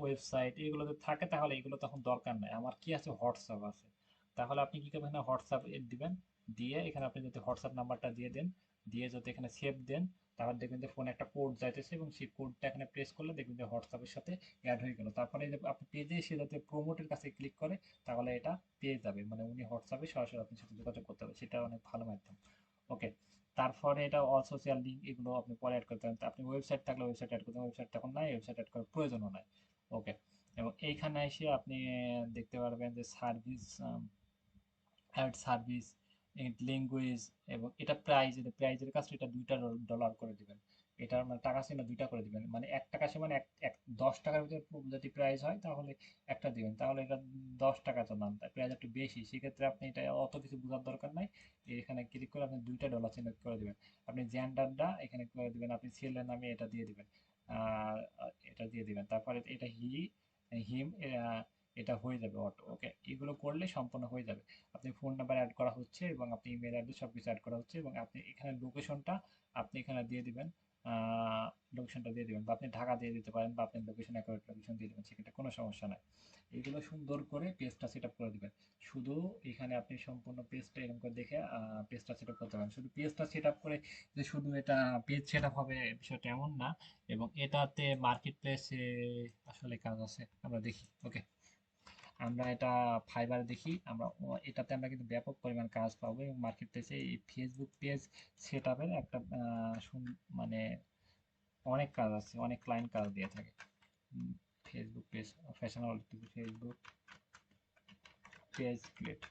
ওয়েবসাইট এগুলো যদি থাকে তাহলে এগুলো তখন দরকার নাই। আমার কি আছে, হোয়াটসঅ্যাপ আছে, তাহলে আপনি কি করবেন, হোয়াটসঅ্যাপ দিবেন। দিয়ে এখানে আপনি যদি হোয়াটসঅ্যাপ নাম্বারটা দিয়ে দেন, দিয়ে যদি এখানে সেভ দেন, তাহলে দেখবেন যে ফোনে একটা কোড যাইতেছে এবং সেই কোডটা এখানে প্রেস করলে দেখবেন যে হোয়াটসঅ্যাপের সাথে অ্যাড হয়ে গেল। তারপরে যে আপনি পেজে এসে যাতে প্রমোটের কাছে ক্লিক করে তাহলে এটা পেয়ে যাবে, মানে উনি হোয়াটসঅ্যাপে সরাসরি আপনার সাথে যোগাযোগ করতে হবে, সেটা অনেক ভালো মাধ্যম। ওকে, তারপরে এটা অল সোশ্যাল লিঙ্ক, এগুলো আপনি পরে অ্যাড করতে পারেন। আপনি ওয়েবসাইট থাকলে ওয়েবসাইট অ্যাড করতে, ওয়েবসাইট তখন নাই, ওয়েবসাইট অ্যাড করার প্রয়োজনও নাই। ওকে, এবং এইখানে এসে আপনি দেখতে পারবেন যে সার্ভিস, অ্যাড সার্ভিস, ল্যাঙ্গুয়েজ, এবং এটা প্রাইস, এটা প্রাইজের কাছে এটা $2 করে দিবেন। এটার মানে টাকা ছিল 2টা করে দিবেন, মানে 1 টাকা সে মানে এক 10 টাকার ভিতরে যদি প্রাইস হয় তাহলে একটা দিবেন, তাহলে এটা 10 টাকা তো দাম, তাই প্রাইস একটু বেশি, সেক্ষেত্রে আপনি এটা অত কিছু বোঝার দরকার নাই। এখানে ক্লিক করে আপনি $2 সিলেক্ট করে দিবেন। আপনি জেন্ডারটা এখানে করে দিবেন, আপনি ছেলের নামে এটা দিয়ে দিবেন, এটা দিয়ে দিবেন। তারপরে এটা হিম, এটা হয়ে যাবে অটো। ওকে, এগুলো করলে সম্পূর্ণ হয়ে যাবে। আপনি ফোন নাম্বার অ্যাড করা হচ্ছে এবং আপনি ইমেল অ্যাড্রেস সব কিছু অ্যাড করা হচ্ছে, এবং আপনি এখানে লোকেশনটা আপনি এখানে দিয়ে দিবেন, লোকেশনটা দিয়ে দিবেন, বা আপনি ঢাকা দিয়ে দিতে পারেন, বা আপনি লোকেশন অ্যাকুরেট লোকেশন দিয়ে দেবেন, সেক্ষেত্রে কোনো সমস্যা নাই। এগুলো সুন্দর করে পেজটা সেট আপ করে দিবেন। শুধু এখানে আপনি সম্পূর্ণ পেজটা এরকম করে দেখে পেজটা সেট আপ করতে পারেন। শুধু পেজটা সেট আপ করে যে শুধু এটা পেজ সেট আপ হবে বিষয়টা এমন না, এবং এটাতে মার্কেট প্লেসে আসলে কাজ আছে, আমরা দেখি। ওকে, আমরা এটা ফাইবারে দেখি, আমরা এটাতে আমরা কিন্তু ব্যাপক পরিমাণ কাজ পাবো, এবং মার্কেট প্লেসে এই ফেসবুক পেজ সেট আপের একটা মানে অনেক কাজ আছে, অনেক ক্লায়েন্ট কাজ দিয়ে থাকে। Facebook page, fashion, Facebook page create,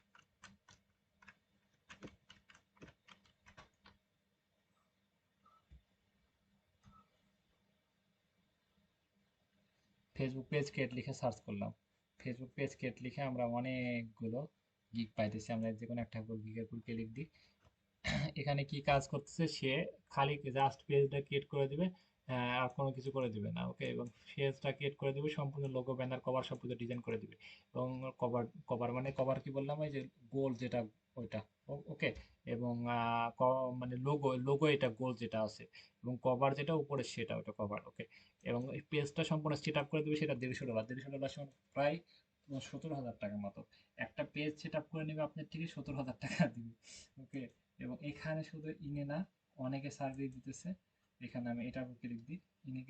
Facebook page create লিখে সার্চ করলাম। ফেসবুক পেজ ক্রিয়েট লিখে আমরা অনেকগুলো গিগ পাইতেছি, আমরা যে কোনো একটা গিগের উপর ক্লিক দিই। এখানে কি কাজ করতেছে সে, খালি জাস্ট পেজটা ক্রিয়েট করে দিবে, আর কোনো কিছু করে দিবে না। ওকে, এবং পেজটা ক্রিয়েট করে দিবে, সম্পূর্ণ লোগো, ব্যানার, কভার সব কিছু ডিজাইন করে দিবে। এবং কভার, মানে কভার কি বললাম, ওই যে গোল যেটা, ওইটা। ওকে, এবং মানে লোগো এটা গোল যেটা আছে, এবং কভার যেটা উপরে সেটা, ওটা কভার। ওকে, এবং এই পেজটা সম্পূর্ণ সেট আপ করে দিবে, সেটা $150, $150 সমান প্রায় 17,000 টাকার মতো একটা পেজ সেট আপ করে নেবে আপনার থেকে 17,000 টাকা দিবে। ওকে, এবং এখানে শুধু ইনে না, অনেকে সার্ভিস দিতেছে। এখানে আমি এটার উপর ক্লিক দিই, ইনি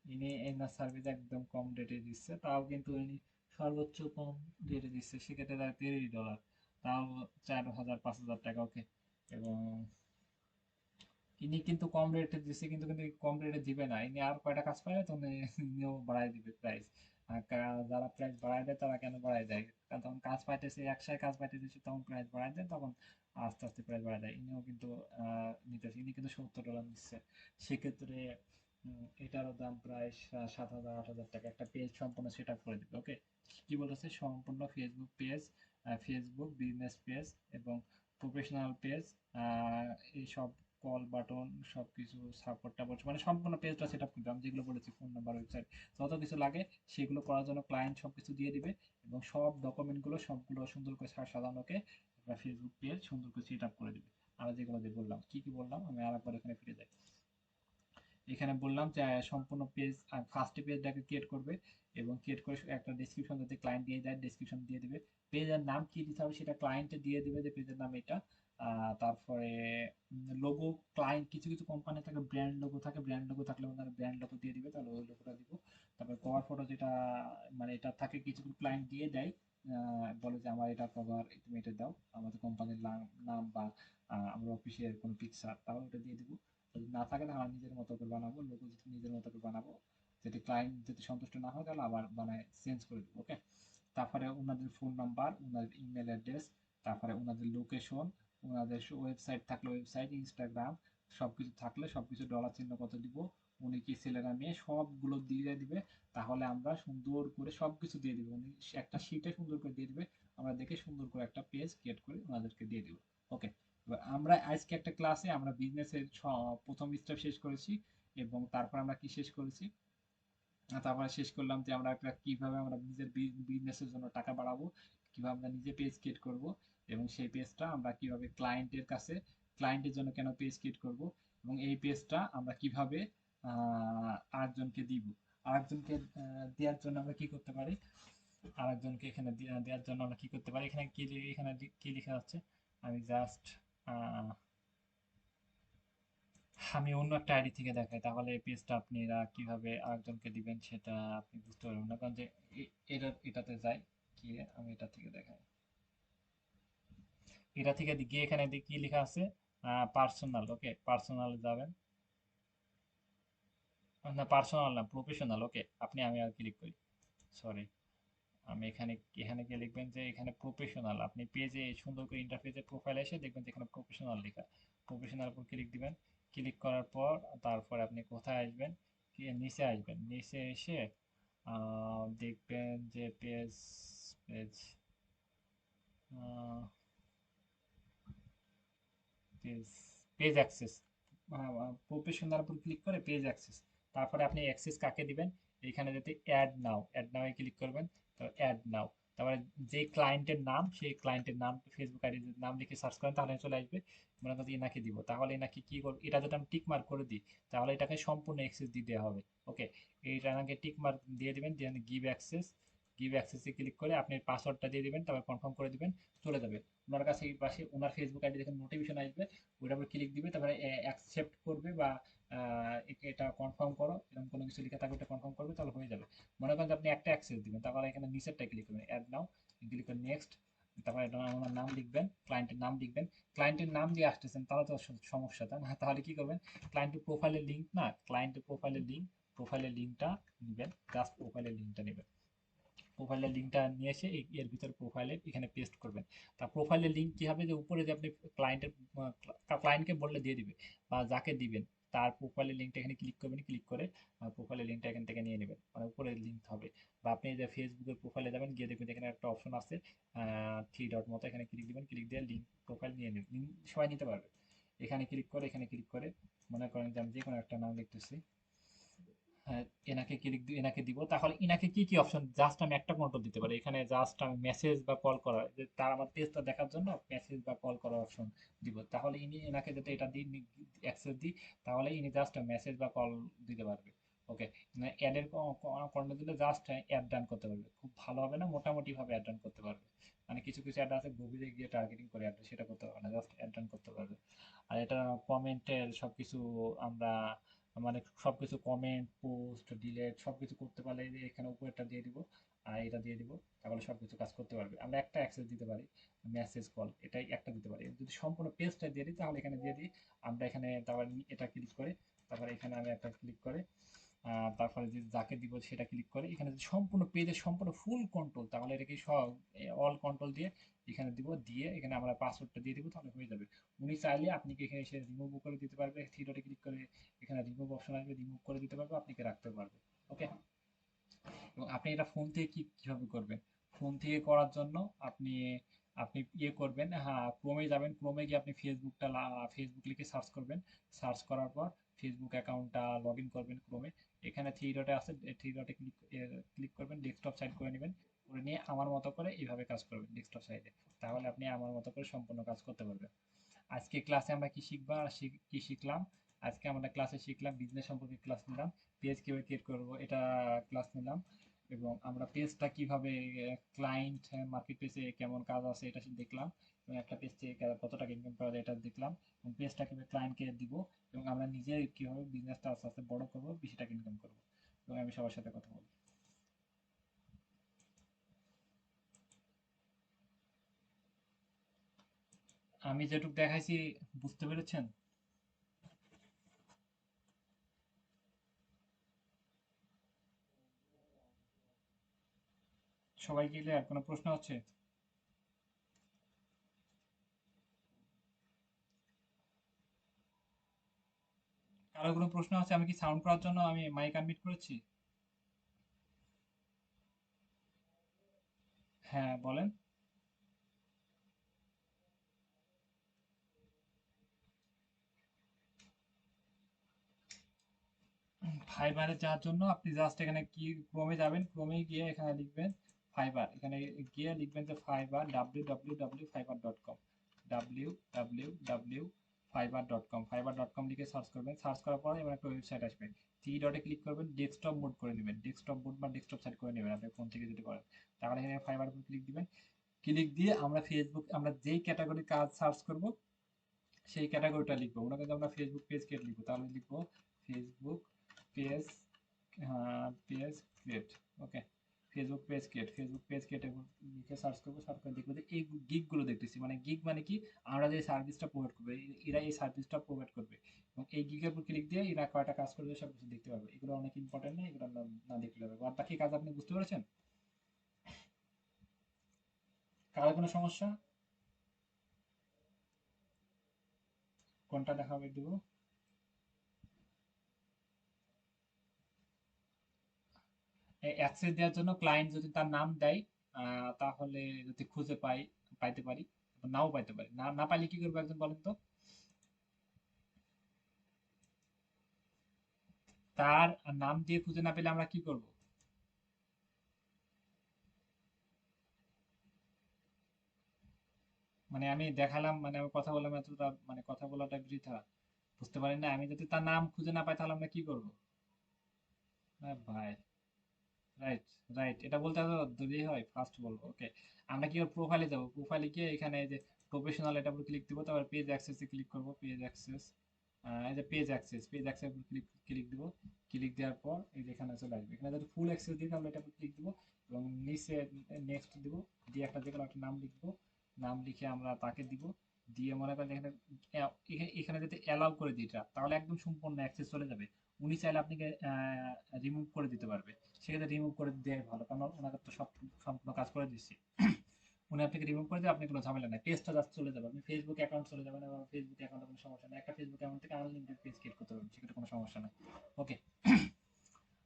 ইনি এনার সার্ভিস একদম কম রেটে দিচ্ছে, তাও কিন্তু ইনি সর্বোচ্চ কম রেটে দিচ্ছে, সেক্ষেত্রে তার $30, তাও 4,000 5,000 টাকা। ওকে, এবং ইনি কিন্তু কম রেটে দিচ্ছে, কিন্তু কিন্তু কম রেটে দিবে না, ইনি আর কয়টা কাজ পাবে তখন ইনিও বাড়াই দিবে প্রাইস। যারা প্রাইস বাড়ায় দেয় তারা কেন বাড়ায় দেয়, কারণ তখন কাজ পাইতেছে, একসাথে কাজ পাইতেছে, তখন প্রাইস বাড়ায় দেয়, তখন আস্তে আস্তে প্রাইস বাড়ায় দেয়। ইনিও কিন্তু নিতেছে, ইনি কিন্তু $70 নিচ্ছে। সেক্ষেত্রে এটারও দাম প্রায় 7,000 8,000 টাকা, একটা পেজ সম্পূর্ণ সেট আপ করে দিবে। ওকে, কি বলেছে, সম্পূর্ণ Facebook page, Facebook business page এবং প্রফেশনাল পেজ, এইসব কল বাটন সবকিছু সাপোর্ট টাপোর্ট, মানে সম্পূর্ণ পেজটা সেট আপ করতে আমি যেগুলো বলেছি, ফোন নাম্বার, ওয়েবসাইট, যত কিছু লাগে সেগুলো করার জন্য ক্লায়েন্ট সবকিছু দিয়ে দিবে, এবং সব ডকুমেন্টগুলো সবগুলো সুন্দর করে সাজানোকে একটা ফেসবুক পেজ সুন্দর করে সেট আপ করে দিবে। আর যেগুলো যে বললাম, কি কি বললাম, আমি আরেকবার এখানে ফিরে যাই। এখানে বললাম যে সম্পূর্ণ পেজ, ফার্স্ট পেজটাকে ক্রিয়েট করবে, এবং ক্রিয়েট করে একটা ডেসক্রিপশন যাতে ক্লায়েন্ট দিয়ে দেয়, ডেসক্রিপশন দিয়ে দিবে। পেজের নাম কি দিতে হবে সেটা ক্লায়েন্টে দিয়ে দিবে, যে পেজের নাম এটা। তারপরে লোগো, ক্লায়েন্ট কিছু কিছু কোম্পানি থাকে ব্র্যান্ড লোগো থাকে, ব্র্যান্ড লোগো থাকলে ওনারা ব্র্যান্ড লোগো দিয়ে দিবে, তাহলে ওই লোগোটা দিব। তারপরে কভার ফটো, যেটা মানে এটা থাকে কিছু ক্লায়েন্ট দিয়ে দেয়, বলে যে আমার এটা কভার, তুমি এটা দাও, আমাদের কোম্পানির নাম বা আমরা অফিসের কোনো পিকচার, তাহলে ওটা দিয়ে দিব। যদি না থাকে তাহলে আমি নিজের মতো করে বানাবো, লোগো যদি নিজের মতো করে বানাবো, যদি ক্লায়েন্ট যদি সন্তুষ্ট না হয় তাহলে আবার বানায় চেঞ্জ করে দেবো। ওকে, তারপরে ওনাদের ফোন নাম্বার, ওনাদের ইমেল অ্যাড্রেস, তারপরে ওনাদের লোকেশন, ওনাদের ওয়েবসাইট থাকলে ওয়েবসাইট, ইনস্টাগ্রাম, সবকিছু থাকলে সবকিছু ডলার চিহ্ন কত দিব, উনি কি ছেলেরা মেয়ে সবগুলো দিয়ে দিবে। তাহলে আমরা সুন্দর করে সবকিছু দিয়ে দিব, উনি একটা শিটে সুন্দর করে দিয়ে দিবে, আমরা দেখে সুন্দর করে একটা পেজ ক্রিয়েট করে ওনাদেরকে দিয়ে দিব। ওকে, আমরা আজকে একটা ক্লাসে আমরা বিজনেসের প্রথম স্টেপ শেষ করেছি, এবং তারপর আমরা কি শেষ করেছি, তারপরে শেষ করলাম যে আমরা একটা কিভাবে আমরা নিজের বিজনেসের জন্য টাকা বাড়াবো, কিভাবে আমরা নিজে পেজ ক্রিয়েট করব, এবং সেই পেজটা আমরা কিভাবে ক্লায়েন্টের কাছে, ক্লায়েন্টের জন্য কেন পেজ ক্রিয়েট করব, এবং এই পেজটা আমরা কিভাবে আরেকজনকে দিব, আরেকজনকে দেওয়ার জন্য আমরা কি করতে পারি, আরেকজনকে এখানে দেওয়ার জন্য আমরা কি করতে পারি, এখানে কি এখানে কি লেখা আছে, আমি জাস্ট আমি অন্য একটা আইডি থেকে দেখাই, তাহলে এই পেজটা আপনারা কিভাবে আরেকজনকে দিবেন সেটা আপনি বুঝতে পারবেন না, কারণ যে এটাতে যাই, গিয়ে আমি এটা থেকে দেখাই, এটা থেকে গিয়ে এখানে কি লেখা আছে, পার্সোনাল। ওকে, পার্সোনাল যাবেন, না পার্সোনাল না, প্রফেশনাল। ওকে, আমি আর ক্লিক করি, সরি, আমি এখানে এখানে গিয়ে লিখবেন যে এখানে প্রফেশনাল, আপনি পেজে সুন্দর করে ইন্টারফেসে প্রোফাইল এসে দেখবেন যে এখানে প্রফেশনাল লেখা, প্রফেশনাল উপর ক্লিক দিবেন। ক্লিক করার পর তারপরে আপনি কোথায় আসবেন, নিচে আসবেন, নিচে এসে দেখবেন যে page, page page page access, professional উপর ক্লিক করে পেজ অ্যাক্সেস, তারপরে আপনি অ্যাক্সেস কাকে দিবেন, এখানে যদি অ্যাড নাও এ ক্লিক করবেন, তো অ্যাড নাও, তারপরে যে ক্লায়েন্টের নাম, সেই ক্লায়েন্টের নাম ফেসবুক আইডি নাম লিখে সার্চ করেন তাহলে চলে আসবে। মনে করেন এনাকে দিব, তাহলে এনাকে কি করবে, এটা যদি আমি টিক মার্ক করে দিই তাহলে এটাকে সম্পূর্ণ অ্যাক্সেস দিয়ে দেওয়া হবে। ওকে, এইটা এনাকে টিক মার্ক দিয়ে দিবেন, দিয়ে গিভ অ্যাক্সেস, গিভ অ্যাক্সেসে ক্লিক করে আপনি পাসওয়ার্ডটা দিয়ে দিবেন, তারপর কনফার্ম করে দিবেন, চলে যাবে। ওনার কাছে এই পাশে ওনার ফেসবুক আইডি দেখেন নোটিফিকেশন আসবে, ওইটার উপর ক্লিক দিবে, তারপরে অ্যাকসেপ্ট করবে বা এটা কনফার্ম করো, এরকম কোনো কিছু লেখা থাকবে, এটা কনফার্ম করবে, তাহলে হয়ে যাবে। মনে করেন যে আপনি একটা অ্যাক্সেস দিবেন, তারপরে এখানে নিচেরটা ক্লিক করবেন, অ্যাড নাও, ক্লিক করে নেক্সট, তারপরে এটা আমার নাম লিখবেন, ক্লায়েন্টের নাম লিখবেন, ক্লায়েন্টের নাম দিয়ে আসতেছেন তাহলে তো সমস্যা, তাই না? তাহলে কি করবেন, ক্লায়েন্টের প্রোফাইলের লিঙ্ক, না ক্লায়েন্টের প্রোফাইলের লিঙ্ক, প্রোফাইলের লিঙ্কটা নেবেন, জাস্ট প্রোফাইলের লিঙ্কটা নেবেন, প্রোফাইলের লিঙ্কটা নিয়ে এসে এর ভিতরে প্রোফাইলে এখানে পেস্ট করবেন। তা প্রোফাইলের লিঙ্ক কি হবে, যে উপরে যে আপনি ক্লায়েন্টের ক্লায়েন্টকে বললে দিয়ে দিবে, বা যাকে দিবেন তার প্রোফাইলের লিঙ্কটা এখানে ক্লিক করবেন, ক্লিক করে প্রোফাইলের লিঙ্কটা এখান থেকে নিয়ে নেবেন, মানে উপরে লিঙ্ক হবে। বা আপনি যে ফেসবুকের প্রোফাইলে যাবেন, গিয়ে দেখবেন এখানে একটা অপশন আছে থ্রি ডট মতো, এখানে ক্লিক দিবেন, ক্লিক দিয়ে লিঙ্ক প্রোফাইল নিয়ে নেবেন, লিঙ্ক সবাই নিতে পারবে। এখানে ক্লিক করে, এখানে ক্লিক করে মনে করেন যে আমি যে কোনো একটা নাম লিখতেছি, হ্যাঁ, এনাকে দিব, তাহলে ইনাকে কি কি অপশন, জাস্ট আমি একটা কন্ট্রোল দিতে পারি, এখানে জাস্ট আমি মেসেজ বা কল করা, যে তার আমার পেজটা দেখার জন্য মেসেজ বা কল করার অপশন দিব, তাহলে এনাকে যদি এটা দিই, অ্যাক্সেস দিই, তাহলে ইনি জাস্ট মেসেজ বা কল দিতে পারবে। ওকে, মানে অ্যাডের কন্টেন্ট দিলে জাস্ট অ্যাড রান করতে পারবে, খুব ভালো হবে না, মোটামুটি ভাবে অ্যাড রান করতে পারবে। মানে কিছু কিছু অ্যাড আছে গভীরে গিয়ে টার্গেটিং করে অ্যাড, সেটা করতে পারবে না, জাস্ট অ্যাড রান করতে পারবে। আর এটা কমেন্টের সবকিছু আমরা মানে সবকিছু কমেন্ট পোস্ট ডিলেট সবকিছু করতে পারলে এই যে এখানে উপরেরটা দিয়ে দিব আর এটা দিয়ে দিব, তাহলে সবকিছু কাজ করতে পারবে। আমরা একটা অ্যাক্সেস দিতে পারি, মেসেজ কল, এটাই একটা দিতে পারি। যদি সম্পূর্ণ পেজটা দিয়ে দিই তাহলে এখানে দিয়ে দিই, আমরা এখানে তারপর এটা ক্লিক করে, তারপরে এখানে আমি একটা ক্লিক করে তারপরে যে যাকে দিব সেটা ক্লিক করে এখানে যদি সম্পূর্ণ পেজের সম্পূর্ণ ফুল কন্ট্রোল, তাহলে এটাকে সব অল কন্ট্রোল দিয়ে এখানে দিব, দিয়ে এখানে আমরা পাসওয়ার্ডটা দিয়ে দিব, তাহলে হয়ে যাবে। উনি চাইলে আপনি কি এখানে এসে রিমুভ করে দিতে পারবে, থ্রি ডটে ক্লিক করে এখানে রিমুভ অপশন আসবে, রিমুভ করে দিতে পারবে, আপনি কি রাখতে পারবে। ওকে, এবং আপনি এটা ফোন থেকে কিভাবে করবেন, ফোন থেকে করার জন্য আপনি আপনি ইয়ে করবেন, হ্যাঁ ক্রোমে যাবেন, ক্রোমে গিয়ে আপনি ফেসবুক লিখে সার্চ করবেন, সার্চ করার পর ফেসবুক অ্যাকাউন্টটা লগ ইন করবেন ক্রোমে, এখানে থ্রি ডটে আছে, থ্রি ডটে ক্লিক করবেন, ডেস্কটপ সাইড করে নেবেন, করে নিয়ে আমার মতো করে এইভাবে কাজ করবেন ডেস্কটপ সাইডে, তাহলে আপনি আমার মতো করে সম্পূর্ণ কাজ করতে পারবেন। আজকে ক্লাসে আমরা কি শিখবা কি শিখলাম, আজকে আমরা ক্লাসে শিখলাম বিজনেস সম্পর্কে ক্লাস নিলাম, পেজ কিভাবে ক্রিয়েট করবো এটা ক্লাস নিলাম, এবং আমরা পেজটা কিভাবে ক্লায়েন্ট মার্কেট পেজে কেমন কাজ আছে এটা দেখলাম, এবং একটা পেজ থেকে কত টাকা ইনকাম করা যায় এটা দেখলাম, এবং পেজটা কিভাবে ক্লায়েন্টকে দিব, এবং আমরা নিজে কিভাবে বিজনেসটা আস্তে আস্তে বড় করবো, বেশি টাকা ইনকাম করবো, এবং আমি সবার সাথে কথা বলবো। আমি যেটুকু দেখাইছি বুঝতে পেরেছেন? সবাই ক্লিয়ার? কোনো প্রশ্ন আছে? কারো কোনো প্রশ্ন আছে? আমি কি সাউন্ড করার জন্য আমি মাইক আনমিউট করেছি? হ্যাঁ বলেন। ফাইবারে যাওয়ার জন্য আপনি জাস্ট এখানে কি ক্রোমে যাবেন, ক্রোমে গিয়ে এখানে লিখবেন ফাইবার, এখানে গিয়ে লিখবেন যে ফাইবার www.fiverr.com, www.fiverr.com, fiverr.com লিখে সার্চ করবেন, সার্চ করার পরে এবার একটা ওয়েবসাইট আসবে, থ্রি ডটে ক্লিক করবেন, ডেস্কটপ মোড করে নেবেন, ডেস্কটপ মোড বা ডেস্কটপ সাইট করে নেবেন আপনি ফোন থেকে যদি করেন, তাহলে এখানে ফাইবার উপর ক্লিক দিবেন, ক্লিক দিয়ে আমরা ফেসবুক আমরা যেই ক্যাটাগরি কাজ সার্চ করব সেই ক্যাটাগরিটা লিখবো, মনে করেন আমরা ফেসবুক পেজ ক্রিয়েট লিখবো, তাহলে লিখবো ফেসবুক পেজ পেজ ক্রিয়েট। ওকে, ফেসবুক পেজ ক্রিয়েট লিখে সার্চ করবো, সার্চ করে দেখবো যে এই গিগ গুলো দেখতেছি, মানে গিগ মানে কি, আমরা যে সার্ভিসটা প্রোভাইড করবে এরা এই সার্ভিসটা প্রোভাইড করবে, এবং এই গিগের উপর ক্লিক দিয়ে এরা কয়টা কাজ করবে সব কিছু দেখতে পারবে, এগুলো অনেক ইম্পর্টেন্ট না, এগুলো না না দেখলে হবে। আর বাকি কাজ আপনি বুঝতে পেরেছেন? কারো কোনো সমস্যা? কোনটা দেখাবে দিব? অ্যাক্সেস দেওয়ার জন্য ক্লায়েন্ট যদি তার নাম দেয়, তাহলে যদি খুঁজে পাইতে পারি, নাও পাইতে পারি, না না পাইলে কি করবো একজন বলেন তো? তার নাম দিয়ে খুঁজে না পেলে আমরা কি করব? মানে আমি দেখালাম, মানে আমি কথা বললাম এতটা, মানে কথা বলাটা বৃথা, বুঝতে পারেন না? আমি যদি তার নাম খুঁজে না পাই তাহলে আমরা কি করব? ভাই, রাইট, রাইট, এটা বলতে এত দেরি হয়? ফার্স্ট বলবো, ওকে। আমরা কি প্রোফাইলে যাব, প্রোফাইলে গিয়ে এখানে এই যে প্রফেশনাল এটা উপর ক্লিক দিব, তারপর পেজ অ্যাক্সেসে ক্লিক করব, পেজ অ্যাক্সেস, এই যে পেজ অ্যাক্সেস ক্লিক ক্লিক দিব, ক্লিক দেওয়ার পর এই যে এখানে চলে আসবে, এখানে যদি ফুল অ্যাক্সেস দিই তাহলে এটা ক্লিক দিব, এবং নিচে নেক্সট দিব, দিয়ে একটা যে কোনো একটা নাম লিখবো, নাম লিখে আমরা তাকে দিব, দিয়ে মনে করেন এখানে এখানে যদি অ্যালাউ করে দিই এটা, তাহলে একদম সম্পূর্ণ অ্যাক্সেস চলে যাবে, উনি চাইলে আপনাকে রিমুভ করে দিতে পারবে, সেক্ষেত্রে রিমুভ করে দেওয়াই ভালো, কারণ ওনাকে তো সব সম্পূর্ণ কাজ করে দিচ্ছি। উনি আপনাকে রিমুভ করে দেবে, আপনি কোনো ঝামেলা নাই, পেজটা জাস্ট চলে যাবে, আপনি ফেসবুক অ্যাকাউন্ট চলে যাবেন, এবং ফেসবুক অ্যাকাউন্টে কোনো সমস্যা নেই, একটা ফেসবুক অ্যাকাউন্ট থেকে আনলিমিটেড পেজ ক্রিয়েট করতে পারবেন, সেক্ষেত্রে কোনো সমস্যা নাই। ওকে,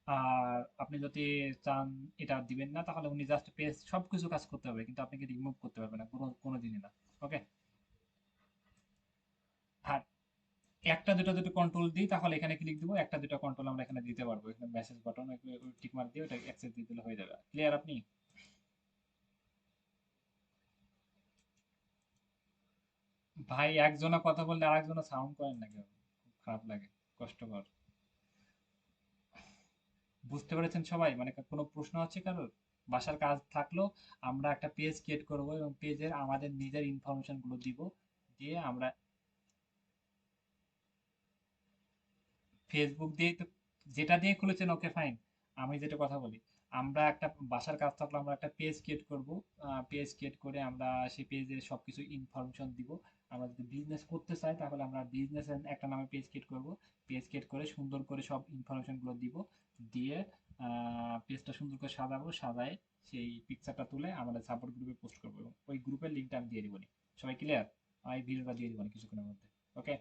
আর আপনি যদি চান এটা দিবেন না, তাহলে উনি জাস্ট পেজ সবকিছু কাজ করতে হবে, কিন্তু আপনাকে রিমুভ করতে পারবে না কোনো কোনো দিনই না। ওকে, আর একটা দুটো যদি কন্ট্রোল দিই তাহলে এখানে ক্লিক দিব, একটা দুটো কন্ট্রোল আমরা এখানে দিতে পারবো, এখানে মেসেজ বাটন টিক মার্ক দিয়ে ওটা অ্যাক্সেস দিয়ে দিলে হয়ে যাবে। ক্লিয়ার আপনি? ভাই একজনা কথা বললে আরেকজনা সাউন্ড করেন না কেন? খুব খারাপ লাগে, কষ্টকর। বুঝতে পেরেছেন সবাই? মানে কোনো প্রশ্ন আছে কারোর? বাসার কাজ থাকলো, আমরা একটা পেজ ক্রিয়েট করব এবং পেজের আমাদের নিজের ইনফরমেশন গুলো দিব। দিয়ে আমরা ফেসবুক দিয়েই তো, যেটা দিয়ে খুলেছেন ওকে ফাইন। আমি যেটা কথা বলি, আমরা একটা বাসার কাজ থাকলে আমরা একটা পেজ ক্রিয়েট করব। পেজ ক্রিয়েট করে আমরা সেই পেজের সবকিছু ইনফরমেশন দিব। আমরা যদি বিজনেস করতে চাই তাহলে আমরা বিজনেস একটা নামে পেজ ক্রিয়েট করব। পেজ ক্রিয়েট করে সুন্দর করে সব ইনফরমেশন গুলো দিব। দিয়ে পেজটা সুন্দর করে সাজাবো, সাজায় সেই পিকচারটা তুলে আমাদের সাপোর্ট গ্রুপে পোস্ট করবো এবং ওই গ্রুপের লিঙ্কটা আমি দিয়ে দিব। সবাই ক্লিয়ার? এই ভিডিওটা দিয়ে দিব কিছুক্ষণের মধ্যে। ওকে,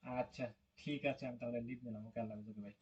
আচ্ছা, ঠিক আছে, আমি তাহলে লিভ নিলাম। ওকে, আল্লাহ হাফেজ, ওকে ভাই।